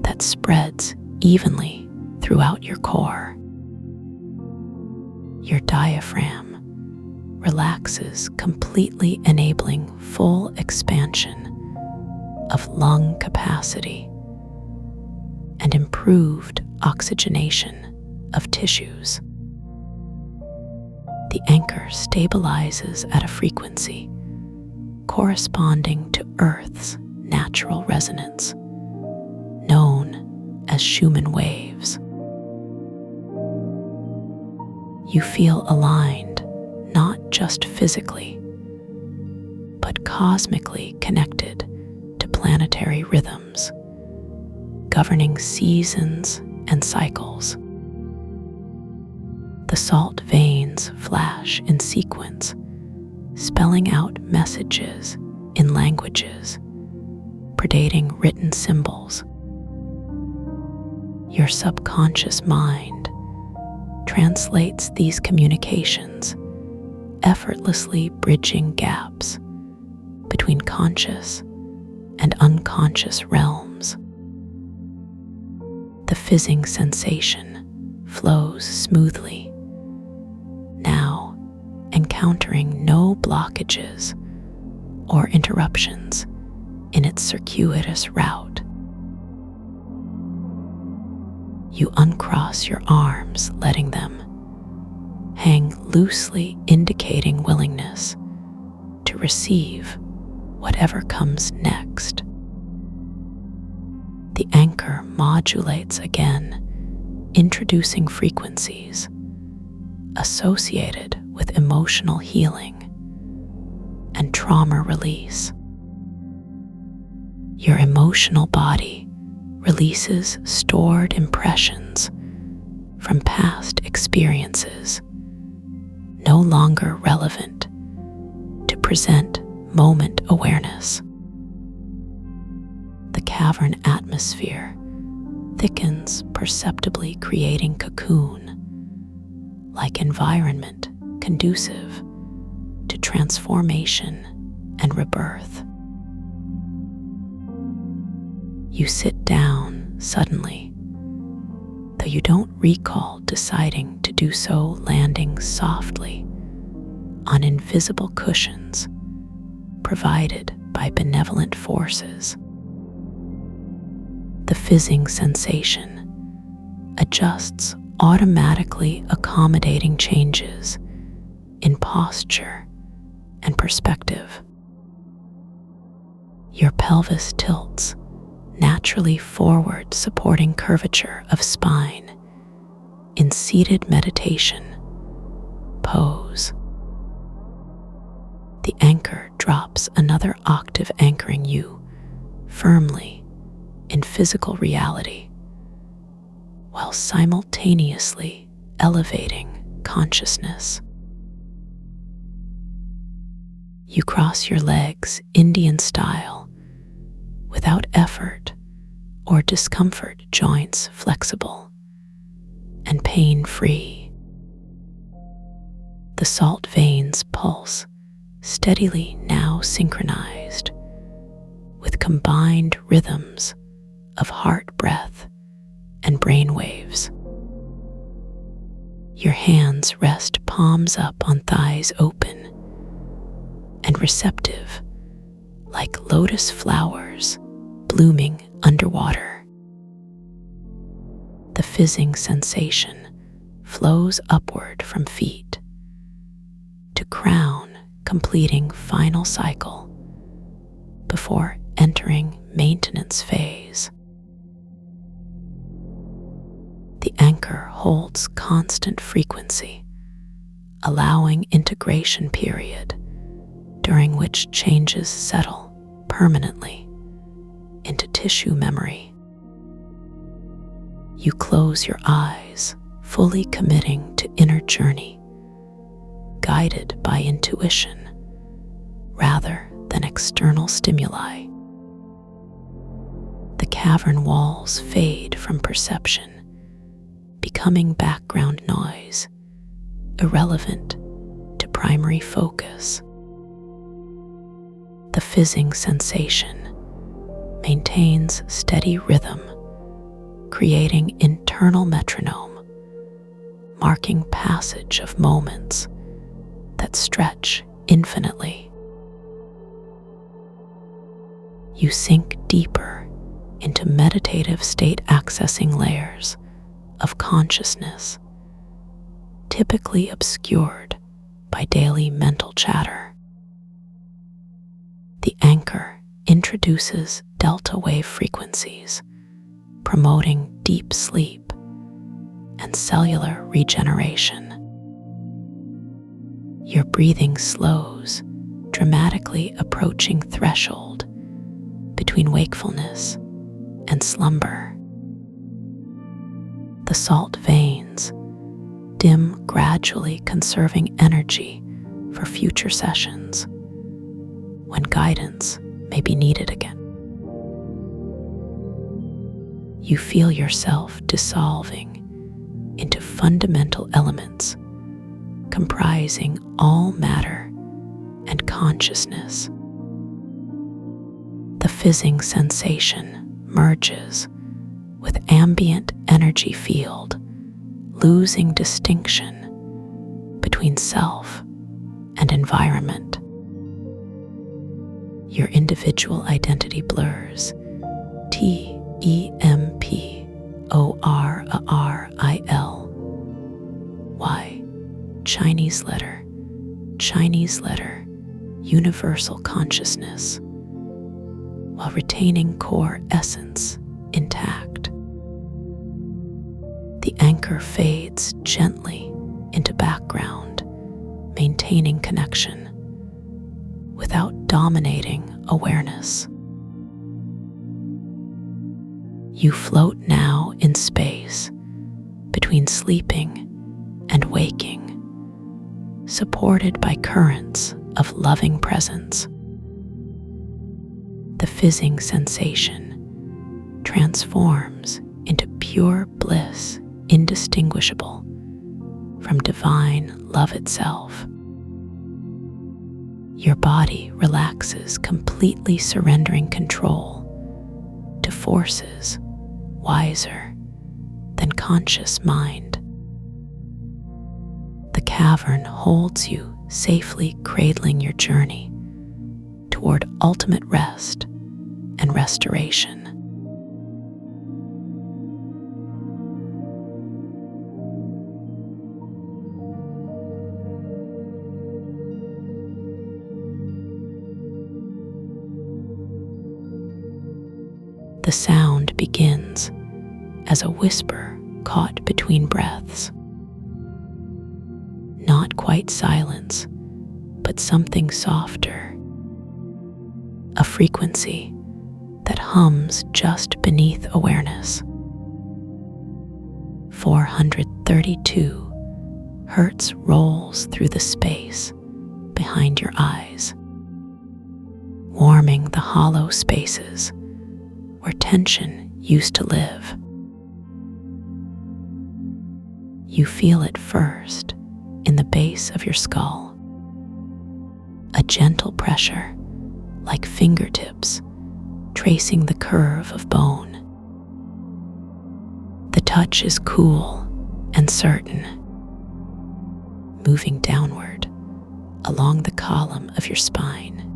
that spreads evenly throughout your core. Your diaphragm relaxes completely, enabling full expansion of lung capacity and improved oxygenation of tissues. The anchor stabilizes at a frequency corresponding to Earth's natural resonance, known as Schumann waves. You feel aligned not just physically, but cosmically connected to planetary rhythms, governing seasons and cycles. The salt veins flash in sequence, spelling out messages in languages predating written symbols. Your subconscious mind translates these communications, effortlessly bridging gaps between conscious and unconscious realms. The fizzing sensation flows smoothly, now encountering no blockages or interruptions in its circuitous route. You uncross your arms, letting them hang loosely, indicating willingness to receive whatever comes next. The anchor modulates again, introducing frequencies associated with emotional healing and trauma release. Your emotional body releases stored impressions from past experiences, no longer relevant to present moment awareness. The cavern atmosphere thickens perceptibly, creating cocoon-like environment conducive to transformation and rebirth. You sit down suddenly, though you don't recall deciding to do so, landing softly on invisible cushions provided by benevolent forces. The fizzing sensation adjusts automatically, accommodating changes in posture and perspective. Your pelvis tilts naturally forward, supporting curvature of spine in seated meditation pose. The anchor drops another octave, anchoring you firmly in physical reality, while simultaneously elevating consciousness. You cross your legs Indian style without effort or discomfort, joints flexible and pain-free. The salt veins pulse steadily, now synchronized with combined rhythms of heart, breath, and brainwaves. Your hands rest, palms up on thighs open and receptive, like lotus flowers blooming underwater. The fizzing sensation flows upward from feet to crown, completing final cycle before entering maintenance phase. The anchor holds constant frequency, allowing integration period, during which changes settle permanently into tissue memory. You close your eyes, fully committing to inner journey, guided by intuition rather than external stimuli. The cavern walls fade from perception, becoming background noise irrelevant to primary focus. The fizzing sensation maintains steady rhythm, creating internal metronome, marking passage of moments that stretch infinitely. You sink deeper into meditative state accessing layers of consciousness, typically obscured by daily mental chatter. The anchor introduces delta wave frequencies, promoting deep sleep and cellular regeneration. Your breathing slows, dramatically approaching threshold between wakefulness and slumber. The salt veins dim, gradually conserving energy for future sessions when guidance may be needed again. You feel yourself dissolving into fundamental elements comprising all matter and consciousness. The fizzing sensation merges with ambient energy field, losing distinction between self and environment. Your individual identity blurs. TEMPORARIL. Chinese letter, universal consciousness, while retaining core essence intact. The anchor fades gently into background, maintaining connection without dominating awareness. You float now in space between sleeping and waking, supported by currents of loving presence. The fizzing sensation transforms into pure bliss, indistinguishable from divine love itself. Your body relaxes, completely surrendering control to forces wiser than conscious mind. The cavern holds you, safely cradling your journey toward ultimate rest and restoration. The sound begins as a whisper caught between breaths. Not quite silence, but something softer. A frequency that hums just beneath awareness. 432 hertz rolls through the space behind your eyes, warming the hollow spaces where tension used to live. You feel it first in the base of your skull, a gentle pressure like fingertips tracing the curve of bone. The touch is cool and certain, moving downward along the column of your spine,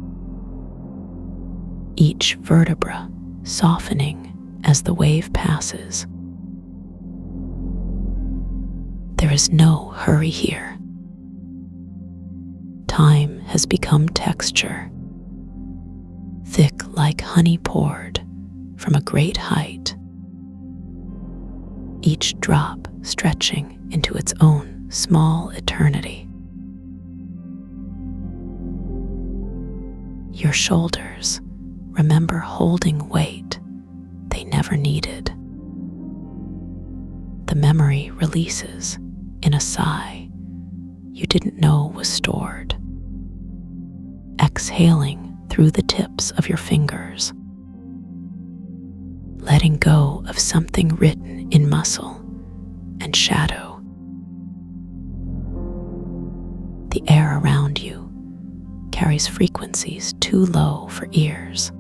each vertebra softening as the wave passes. There is no hurry here. Time has become texture, thick like honey poured from a great height, each drop stretching into its own small eternity. Your shoulders remember holding weight they never needed. The memory releases in a sigh you didn't know was stored, exhaling through the tips of your fingers, letting go of something written in muscle and shadow. The air around you carries frequencies too low for ears,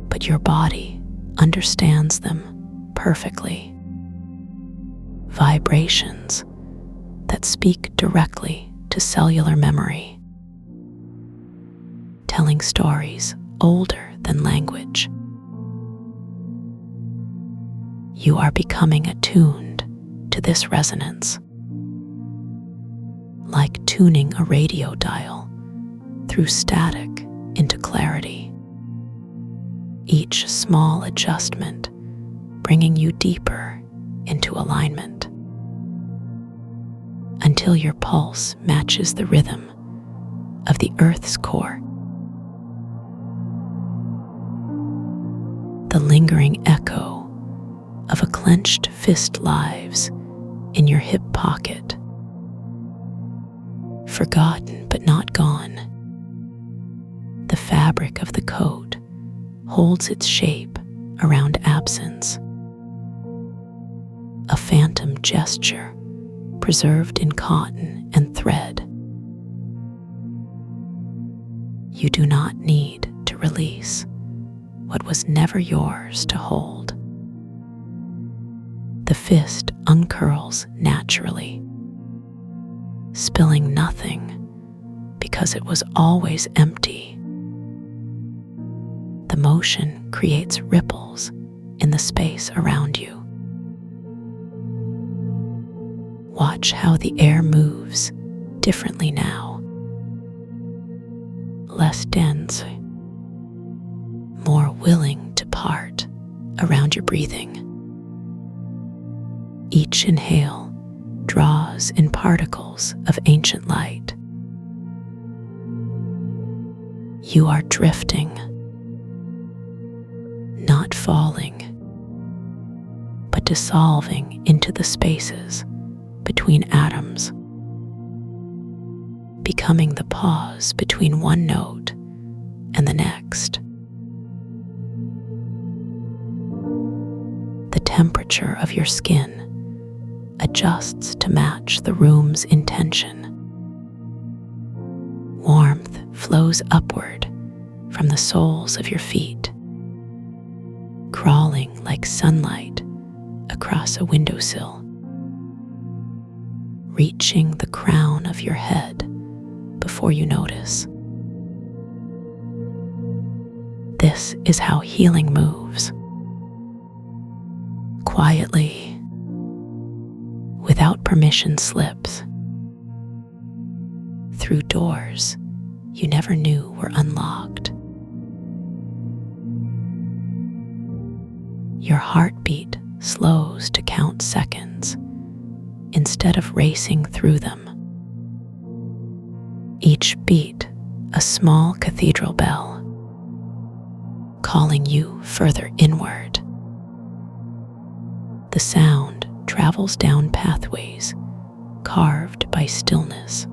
but your body understands them perfectly. Vibrations that speak directly to cellular memory, telling stories older than language. You are becoming attuned to this resonance, like tuning a radio dial through static into clarity. Each small adjustment bringing you deeper into alignment, until your pulse matches the rhythm of the Earth's core. The lingering echo of a clenched fist lives in your hip pocket, forgotten but not gone. The fabric of the coat holds its shape around absence, a phantom gesture preserved in cotton and thread. You do not need to release what was never yours to hold. The fist uncurls naturally, spilling nothing because it was always empty. The motion creates ripples in the space around you. Watch how the air moves differently now. Less dense, more willing to part around your breathing. Each inhale draws in particles of ancient light. You are drifting, not falling, but dissolving into the spaces between atoms, becoming the pause between one note and the next. The temperature of your skin adjusts to match the room's intention. Warmth flows upward from the soles of your feet, crawling like sunlight across a windowsill, reaching the crown of your head before you notice. This is how healing moves. Quietly, without permission slips, through doors you never knew were unlocked. Your heartbeat slows to count seconds instead of racing through them. Each beat a small cathedral bell, calling you further inward. The sound travels down pathways carved by stillness.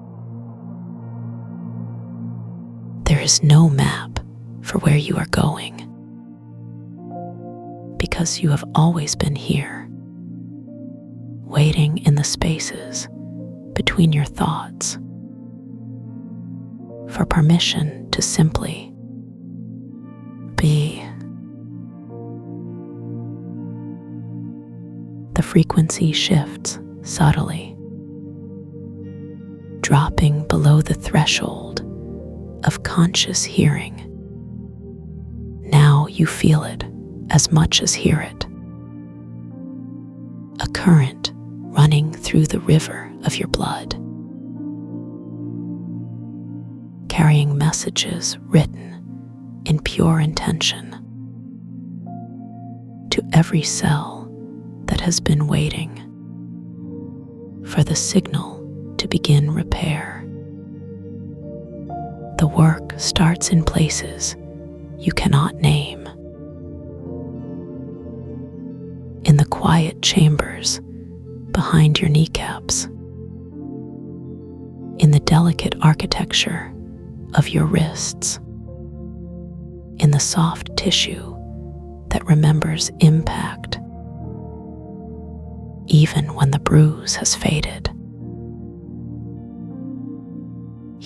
There is no map for where you are going, because you have always been here, waiting in the spaces between your thoughts for permission to simply be. The frequency shifts subtly, dropping below the threshold of conscious hearing. Now you feel it as much as hear it. A current running through the river of your blood, carrying messages written in pure intention to every cell that has been waiting for the signal to begin repair. The work starts in places you cannot name, in the quiet chambers behind your kneecaps, in the delicate architecture of your wrists, in the soft tissue that remembers impact even when the bruise has faded.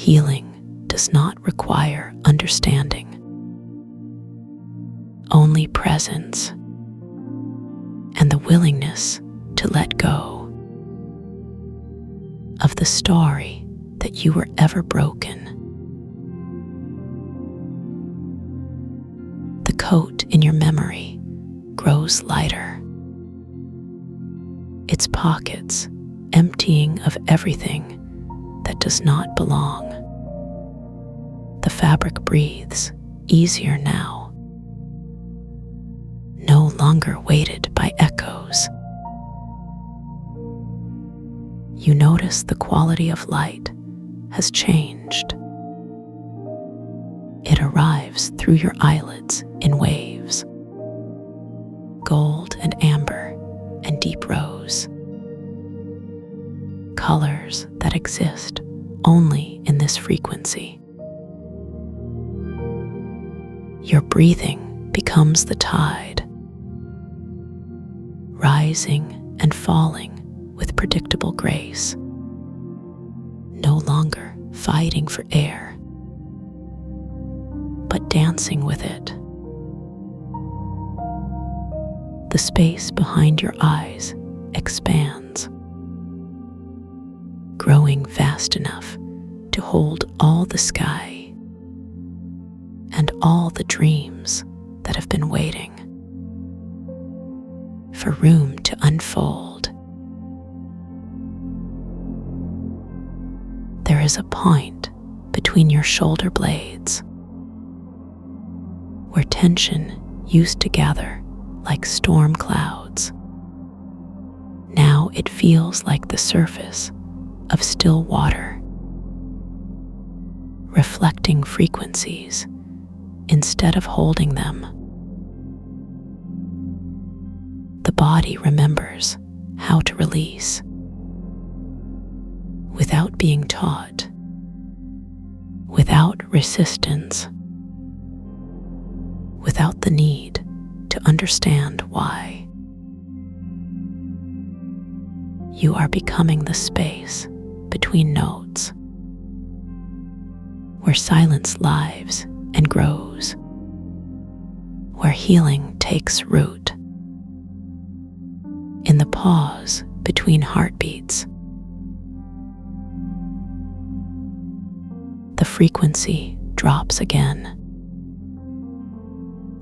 Healing does not require understanding, only presence and the willingness to let go of the story that you were ever broken. The coat in your memory grows lighter, its pockets emptying of everything that does not belong. The fabric breathes easier now, no longer weighted by echoes. You notice the quality of light has changed. It arrives through your eyelids in waves, gold and amber and deep rose, colors that exist only in this frequency. Your breathing becomes the tide, rising and falling with predictable grace, no longer fighting for air, but dancing with it. The space behind your eyes expands, growing vast enough to hold all the sky and all the dreams that have been waiting for room to unfold. There is a point between your shoulder blades where tension used to gather like storm clouds. Now it feels like the surface of still water, reflecting frequencies instead of holding them. The body remembers how to release without being taught, without resistance, without the need to understand why. You are becoming the space between notes, where silence lives and grows, where healing takes root. In the pause between heartbeats, the frequency drops again,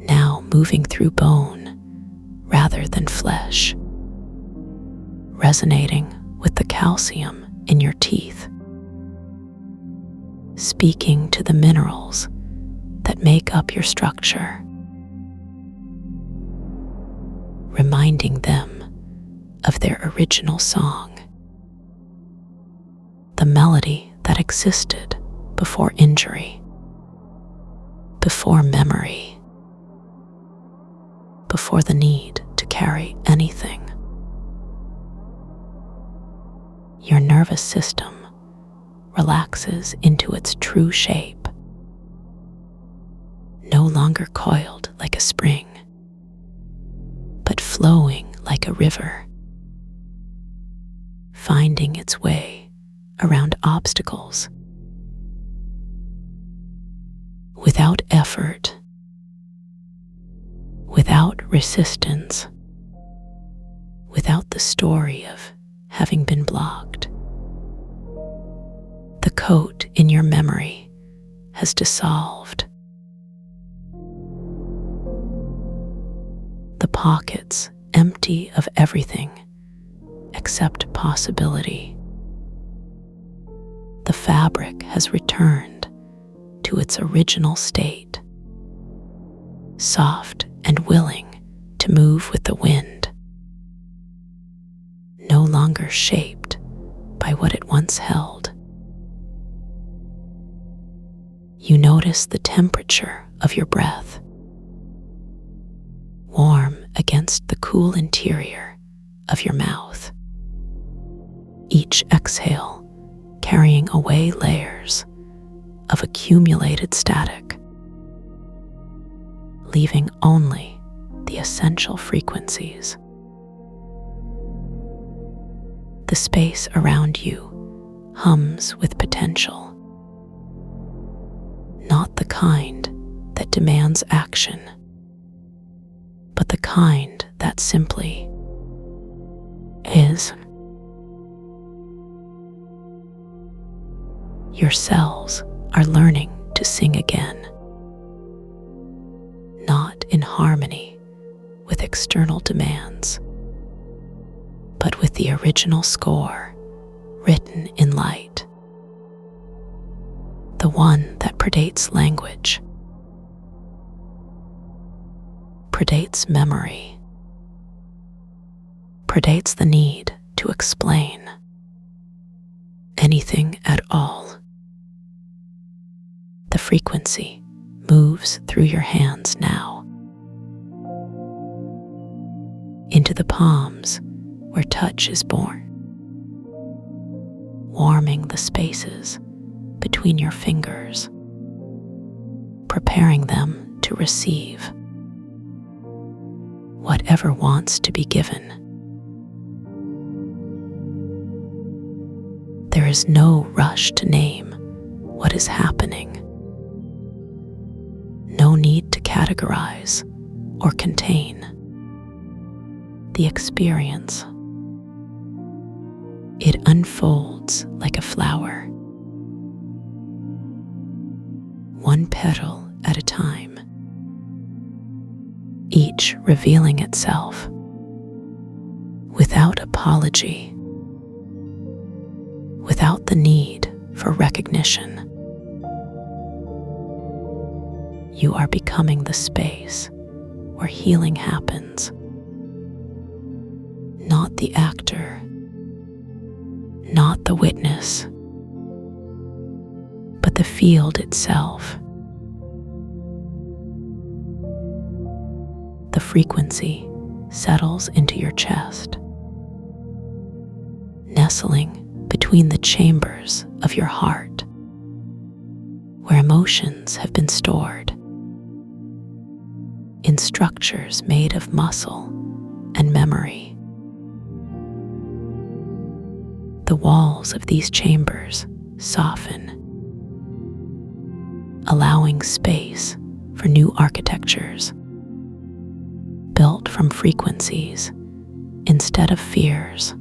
now moving through bone rather than flesh, resonating with the calcium in your teeth, speaking to the minerals that make up your structure, reminding them of their original song, the melody that existed before injury, before memory, before the need to carry anything. Your nervous system relaxes into its true shape, no longer coiled like a spring, but flowing like a river, finding its way around obstacles without effort, without resistance, without the story of having been blocked. The coat in your memory has dissolved. The pockets empty of everything except possibility. The fabric has returned to its original state, soft and willing to move with the wind, no longer shaped by what it once held. You notice the temperature of your breath, warm against the cool interior of your mouth, each exhale carrying away layers of accumulated static, leaving only the essential frequencies. The space around you hums with potential, not the kind that demands action, but the kind that simply is. Your cells are learning to sing again, not in harmony with external demands, but with the original score written in light, the one that predates language, predates memory, predates the need to explain anything at all. The frequency moves through your hands now, into the palms where touch is born, warming the spaces between your fingers, preparing them to receive whatever wants to be given. There is no rush to name what is happening. No need to categorize or contain the experience. It unfolds like a flower, one petal at a time, each revealing itself without apology, without the need for recognition. You are becoming the space where healing happens, not the actor, not the witness, but the field itself. The frequency settles into your chest, nestling between the chambers of your heart, where emotions have been stored in structures made of muscle and memory. The walls of these chambers soften, allowing space for new architectures built from frequencies instead of fears,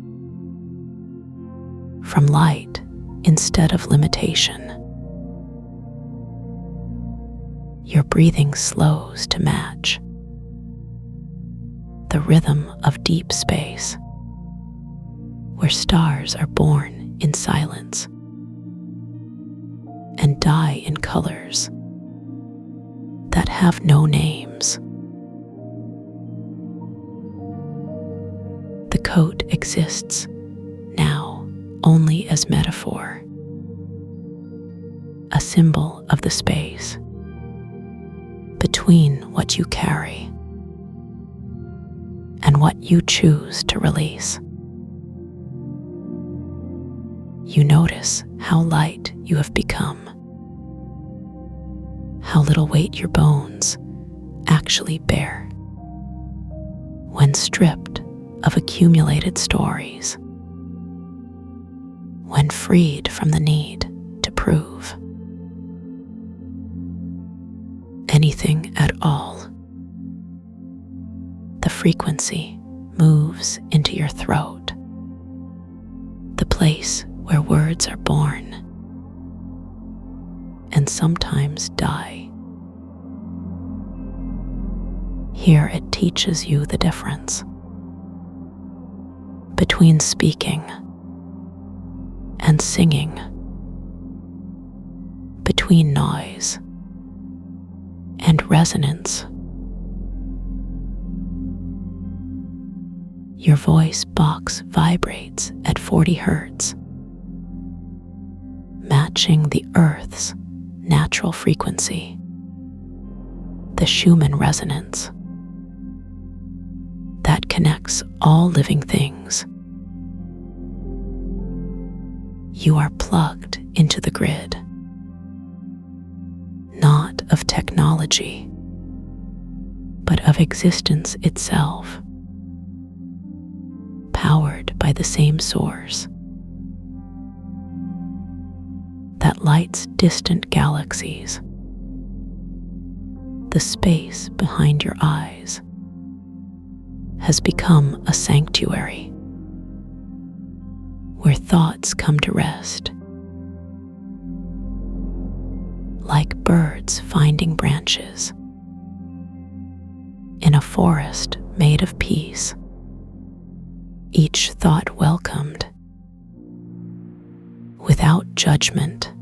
from light instead of limitation. Your breathing slows to match the rhythm of deep space, where stars are born in silence and die in colors that have no names. The coat exists now only as metaphor, a symbol of the space between what you carry and what you choose to release. You notice how light you have become, how little weight your bones actually bear when stripped of accumulated stories, when freed from the need to prove anything at all. The frequency moves into your throat, the place where words are born and sometimes die. Here it teaches you the difference between speaking and singing, between noise and resonance. Your voice box vibrates at 40 hertz, matching the Earth's natural frequency, the Schumann resonance that connects all living things. You are plugged into the grid, not of technology, but of existence itself, powered by the same source that lights distant galaxies The space behind your eyes has become a sanctuary where thoughts come to rest, like birds finding branches in a forest made of peace. Each thought welcomed without judgment,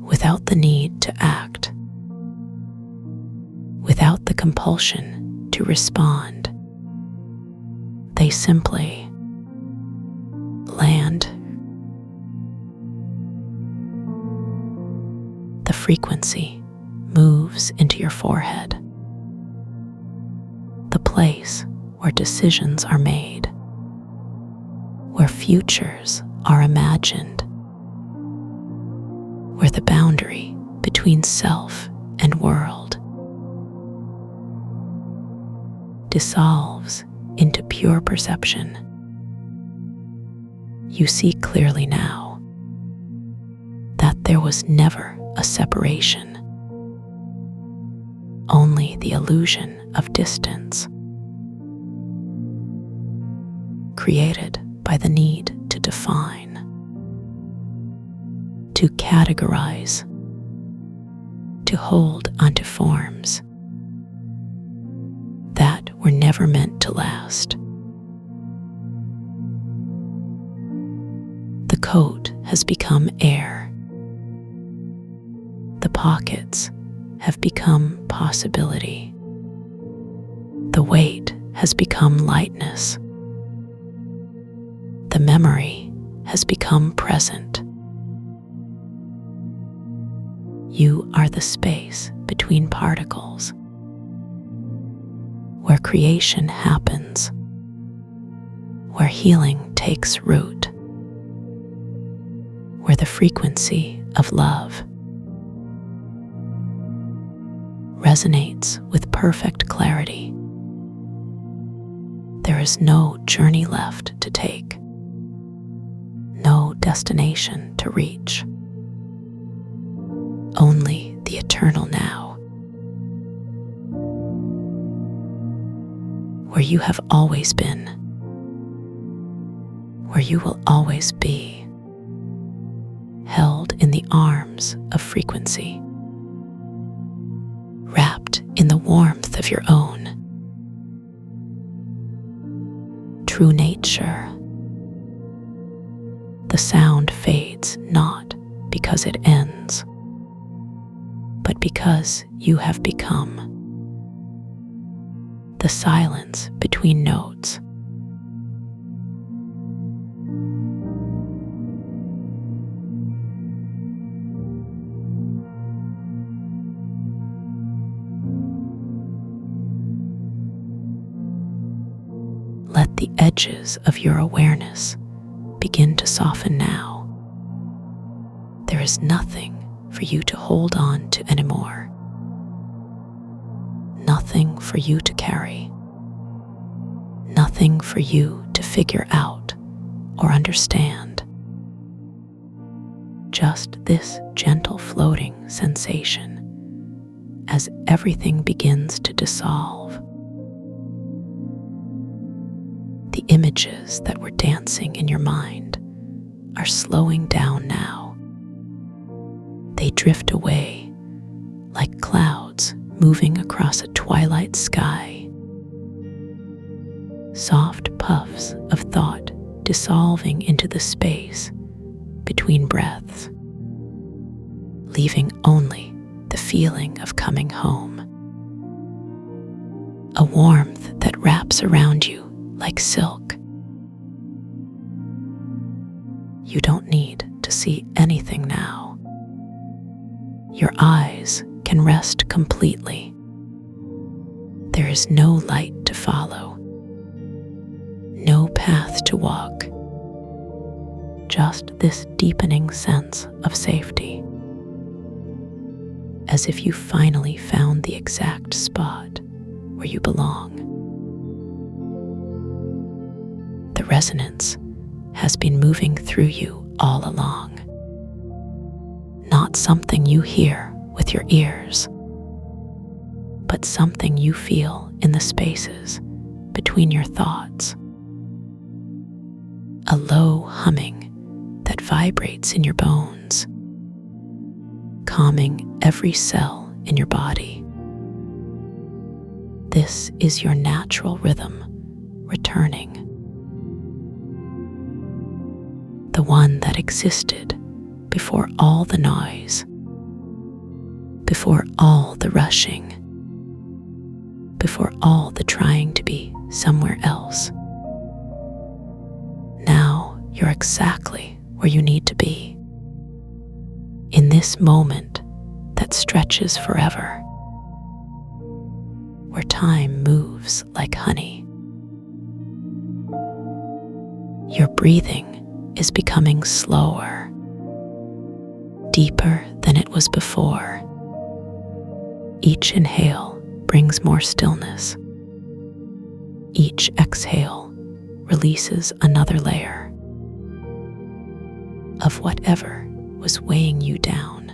without the need to act, without the compulsion to respond. They simply land. The frequency moves into your forehead, the place where decisions are made, where futures are imagined, where the boundary between self and world dissolves into pure perception. You see clearly now that there was never a separation, only the illusion of distance, created by the need to define, to categorize, to hold onto forms that were never meant to last. The coat has become air. The pockets have become possibility. The weight has become lightness. The memory has become present. You are the space between particles, where creation happens, where healing takes root, where the frequency of love resonates with perfect clarity. There is no journey left to take, no destination to reach, only the eternal now, where you have always been, where you will always be, held in the arms of frequency, wrapped in the warmth of your own true nature. The sound fades not because it ends, but because you have become. The silence between notes, let the edges of your awareness begin to soften now. There is nothing for you to hold on to anymore. Nothing for you to carry. Nothing for you to figure out or understand. Just this gentle floating sensation as everything begins to dissolve. The images that were dancing in your mind are slowing down now. They drift away like clouds moving across a twilight sky. Soft puffs of thought dissolving into the space between breaths, leaving only the feeling of coming home. A warmth that wraps around you like silk. You don't need to see anything now. Your eyes can rest completely. There is no light to follow, no path to walk, just this deepening sense of safety, as if you finally found the exact spot where you belong. The resonance has been moving through you all along, not something you hear with with your ears, but something you feel in the spaces between your thoughts. A low humming that vibrates in your bones, calming every cell in your body. This is your natural rhythm returning, the one that existed before all the noise, before all the rushing, before all the trying to be somewhere else. Now you're exactly where you need to be, in this moment that stretches forever, where time moves like honey. Your breathing is becoming slower, deeper than it was before. Each inhale brings more stillness. Each exhale releases another layer of whatever was weighing you down.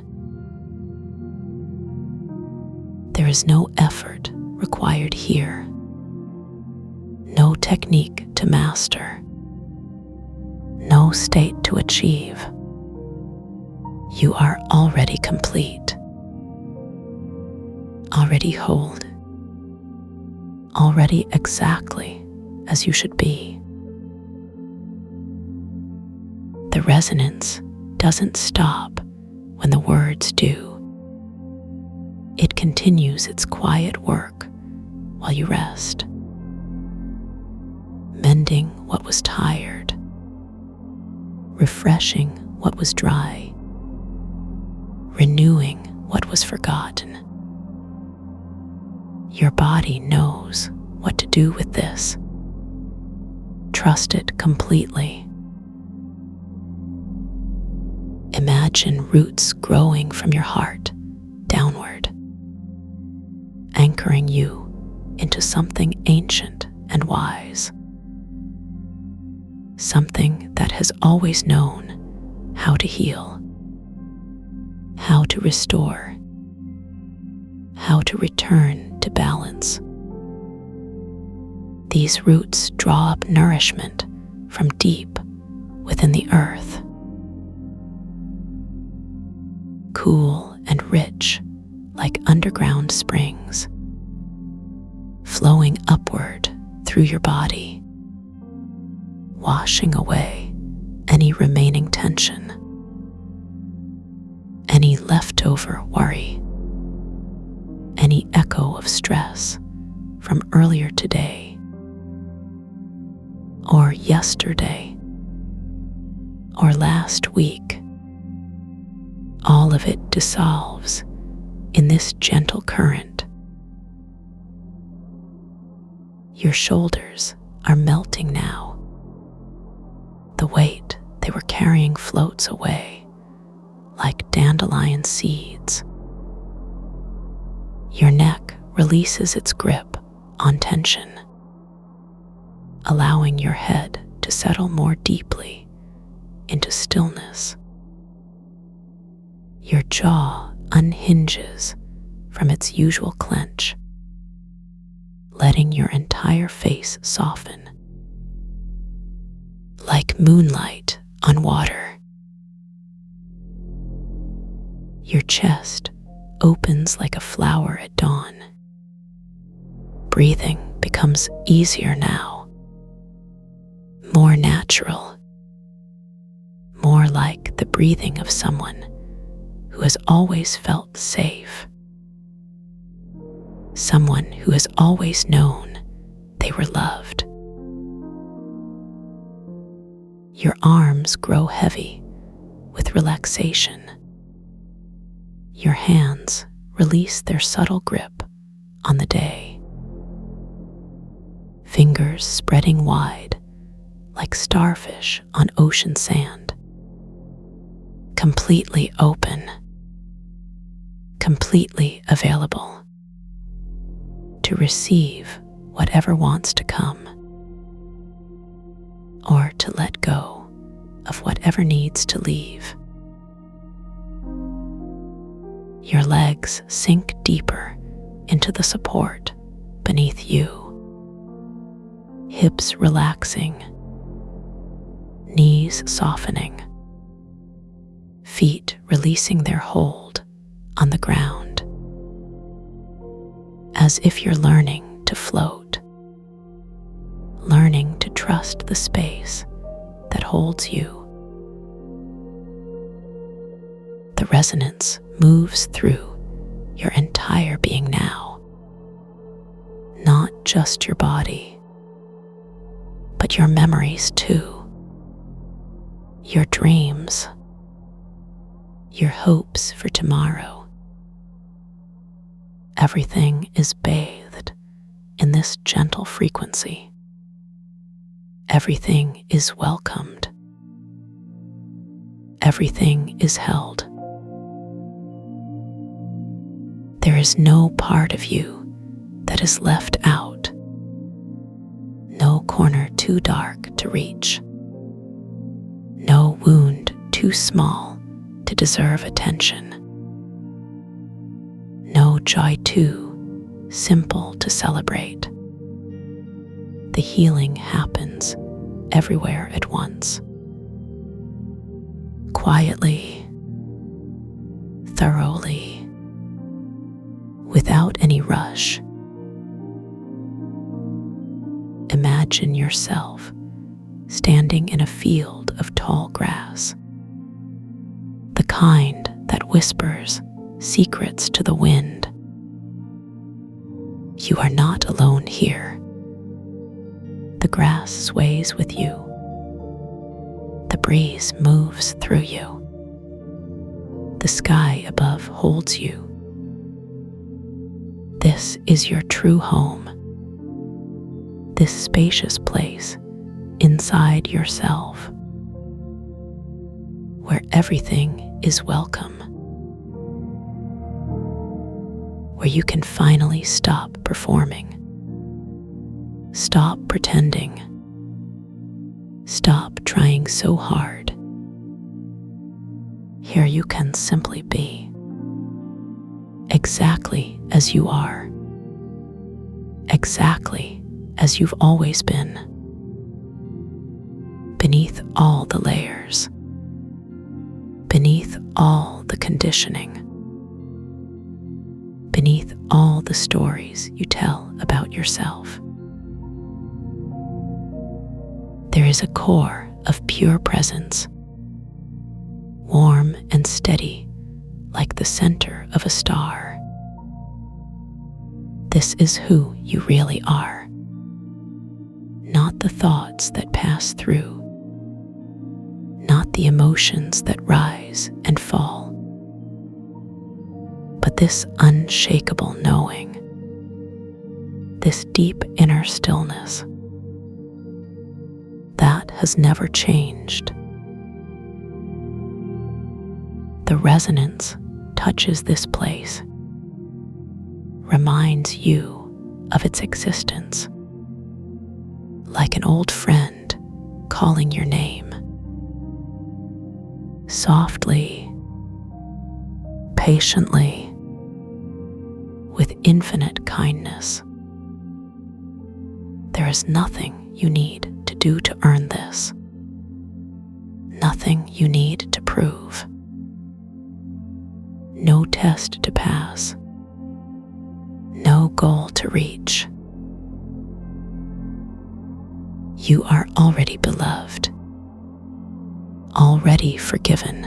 There is no effort required here, no technique to master, no state to achieve. You are already complete, already whole, already exactly as you should be. The resonance doesn't stop when the words do. It continues its quiet work while you rest, mending what was tired, refreshing what was dry, renewing what was forgotten. Your body knows what to do with this. Trust it completely. Imagine roots growing from your heart downward, anchoring you into something ancient and wise, something that has always known how to heal, how to restore, how to return to balance. These roots draw up nourishment from deep within the earth, cool and rich like underground springs, flowing upward through your body, washing away any remaining tension, any leftover worry, any echo of stress from earlier today, or yesterday, or last week. All of it dissolves in this gentle current. Your shoulders are melting now. The weight they were carrying floats away like dandelion seeds. Your neck releases its grip on tension, allowing your head to settle more deeply into stillness. Your jaw unhinges from its usual clench, letting your entire face soften. Like moonlight on water, your chest opens like a flower at dawn. Breathing becomes easier now, more natural, more like the breathing of someone who has always felt safe, someone who has always known they were loved. Your arms grow heavy with relaxation. Your hands release their subtle grip on the day. Fingers spreading wide like starfish on ocean sand. Completely open, completely available to receive whatever wants to come, or to let go of whatever needs to leave. Your legs sink deeper into the support beneath you. Hips relaxing, knees softening, feet releasing their hold on the ground, as if you're learning to float, learning to trust the space that holds you. The resonance moves through your entire being now, not just your body, but your memories too, your dreams, your hopes for tomorrow. Everything is bathed in this gentle frequency. Everything is welcomed. Everything is held. There is no part of you that is left out, no corner too dark to reach, no wound too small to deserve attention, no joy too simple to celebrate. The healing happens everywhere at once, quietly, thoroughly, without any rush. Imagine yourself standing in a field of tall grass, the kind that whispers secrets to the wind. You are not alone here. The grass sways with you. The breeze moves through you. The sky above holds you. This is your true home. This spacious place inside yourself, where everything is welcome, where you can finally stop performing, stop pretending, stop trying so hard. Here you can simply be, exactly as you are, exactly as you've always been, beneath all the layers, beneath all the conditioning, beneath all the stories you tell about yourself. There is a core of pure presence, warm and steady like the center of a star. This is who you really are, not the thoughts that pass through, not the emotions that rise and fall, but this unshakable knowing, this deep inner stillness that has never changed. The resonance touches this place, reminds you of its existence, like an old friend calling your name, softly, patiently, with infinite kindness. There is nothing you need to do to earn this, nothing you need to prove. No test to pass, no goal to reach. You are already beloved, already forgiven,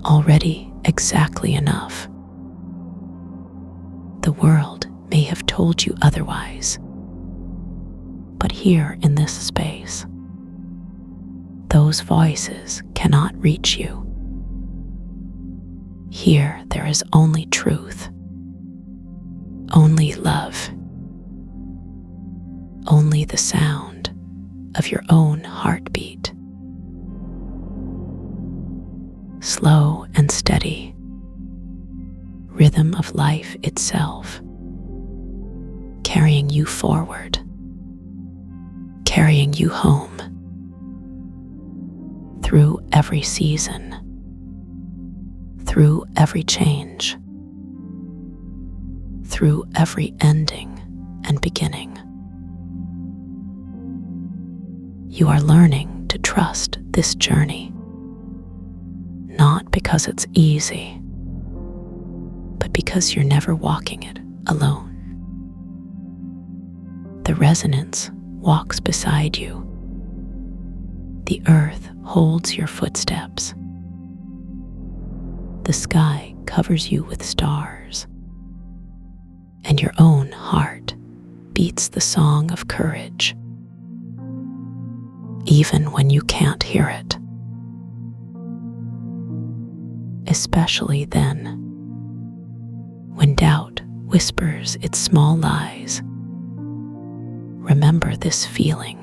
already exactly enough. The world may have told you otherwise, but here in this space, those voices cannot reach you. Here there is only truth, only love, only the sound of your own heartbeat. Slow and steady, rhythm of life itself, carrying you forward, carrying you home, through every season, through every change, through every ending and beginning. You are learning to trust this journey, not because it's easy, but because you're never walking it alone. The resonance walks beside you. The earth holds your footsteps. The sky covers you with stars, and your own heart beats the song of courage, even when you can't hear it. Especially then, when doubt whispers its small lies. Remember this feeling,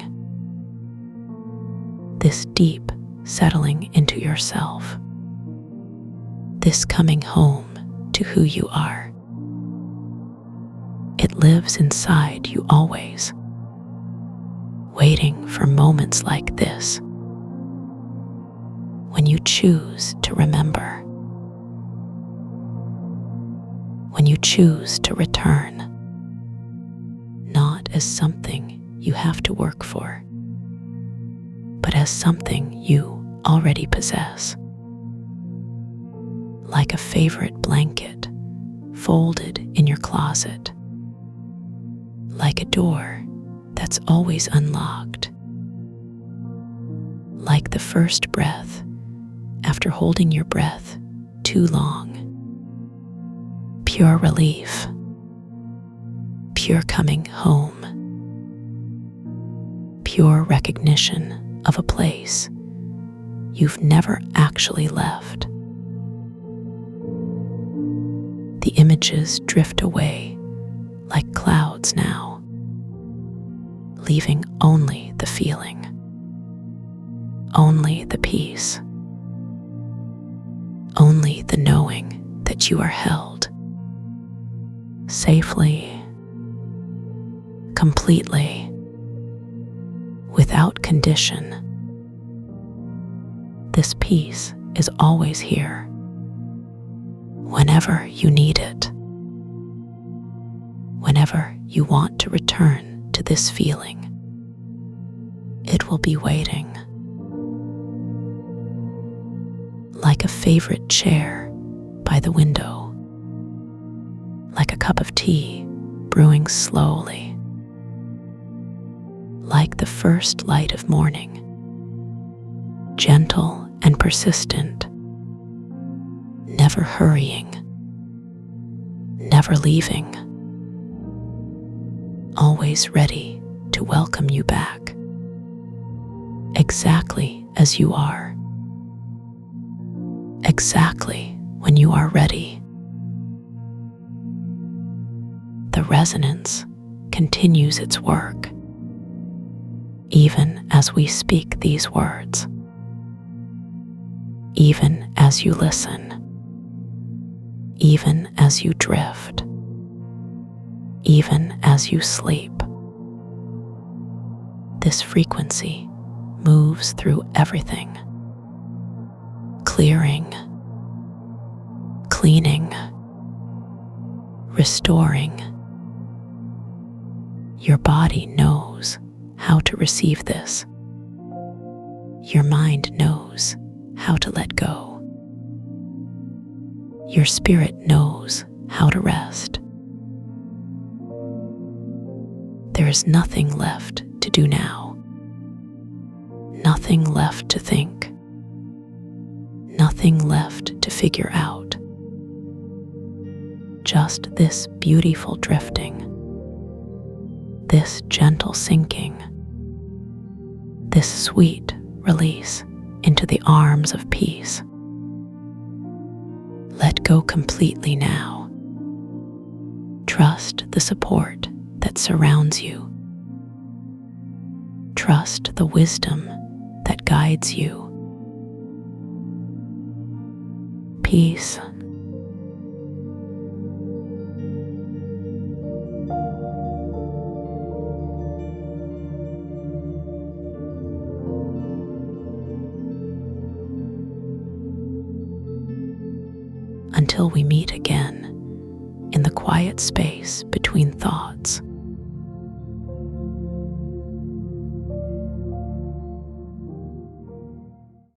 this deep settling into yourself, this coming home to who you are. It lives inside you always, waiting for moments like this, when you choose to remember, when you choose to return, not as something you have to work for, but as something you already possess. Like a favorite blanket folded in your closet, like a door that's always unlocked, like the first breath after holding your breath too long. Pure relief, pure coming home, pure recognition of a place you've never actually left. The images drift away like clouds now, leaving only the feeling, only the peace, only the knowing that you are held safely, completely, without condition. This peace is always here, whenever you need it, whenever you want to return to this feeling. It will be waiting, like a favorite chair by the window, like a cup of tea brewing slowly, like the first light of morning, gentle and persistent, never hurrying, never leaving, always ready to welcome you back, exactly as you are, exactly when you are ready. The resonance continues its work, even as we speak these words, even as you listen, even as you drift, even as you sleep. This frequency moves through everything, clearing, cleaning, restoring. Your body knows how to receive this. Your mind knows how to let go. Your spirit knows how to rest. There is nothing left to do now, nothing left to think, nothing left to figure out. Just this beautiful drifting, this gentle sinking, this sweet release into the arms of peace. Let go completely now. Trust the support that surrounds you. Trust the wisdom that guides you. Peace. until we meet again in the quiet space between thoughts.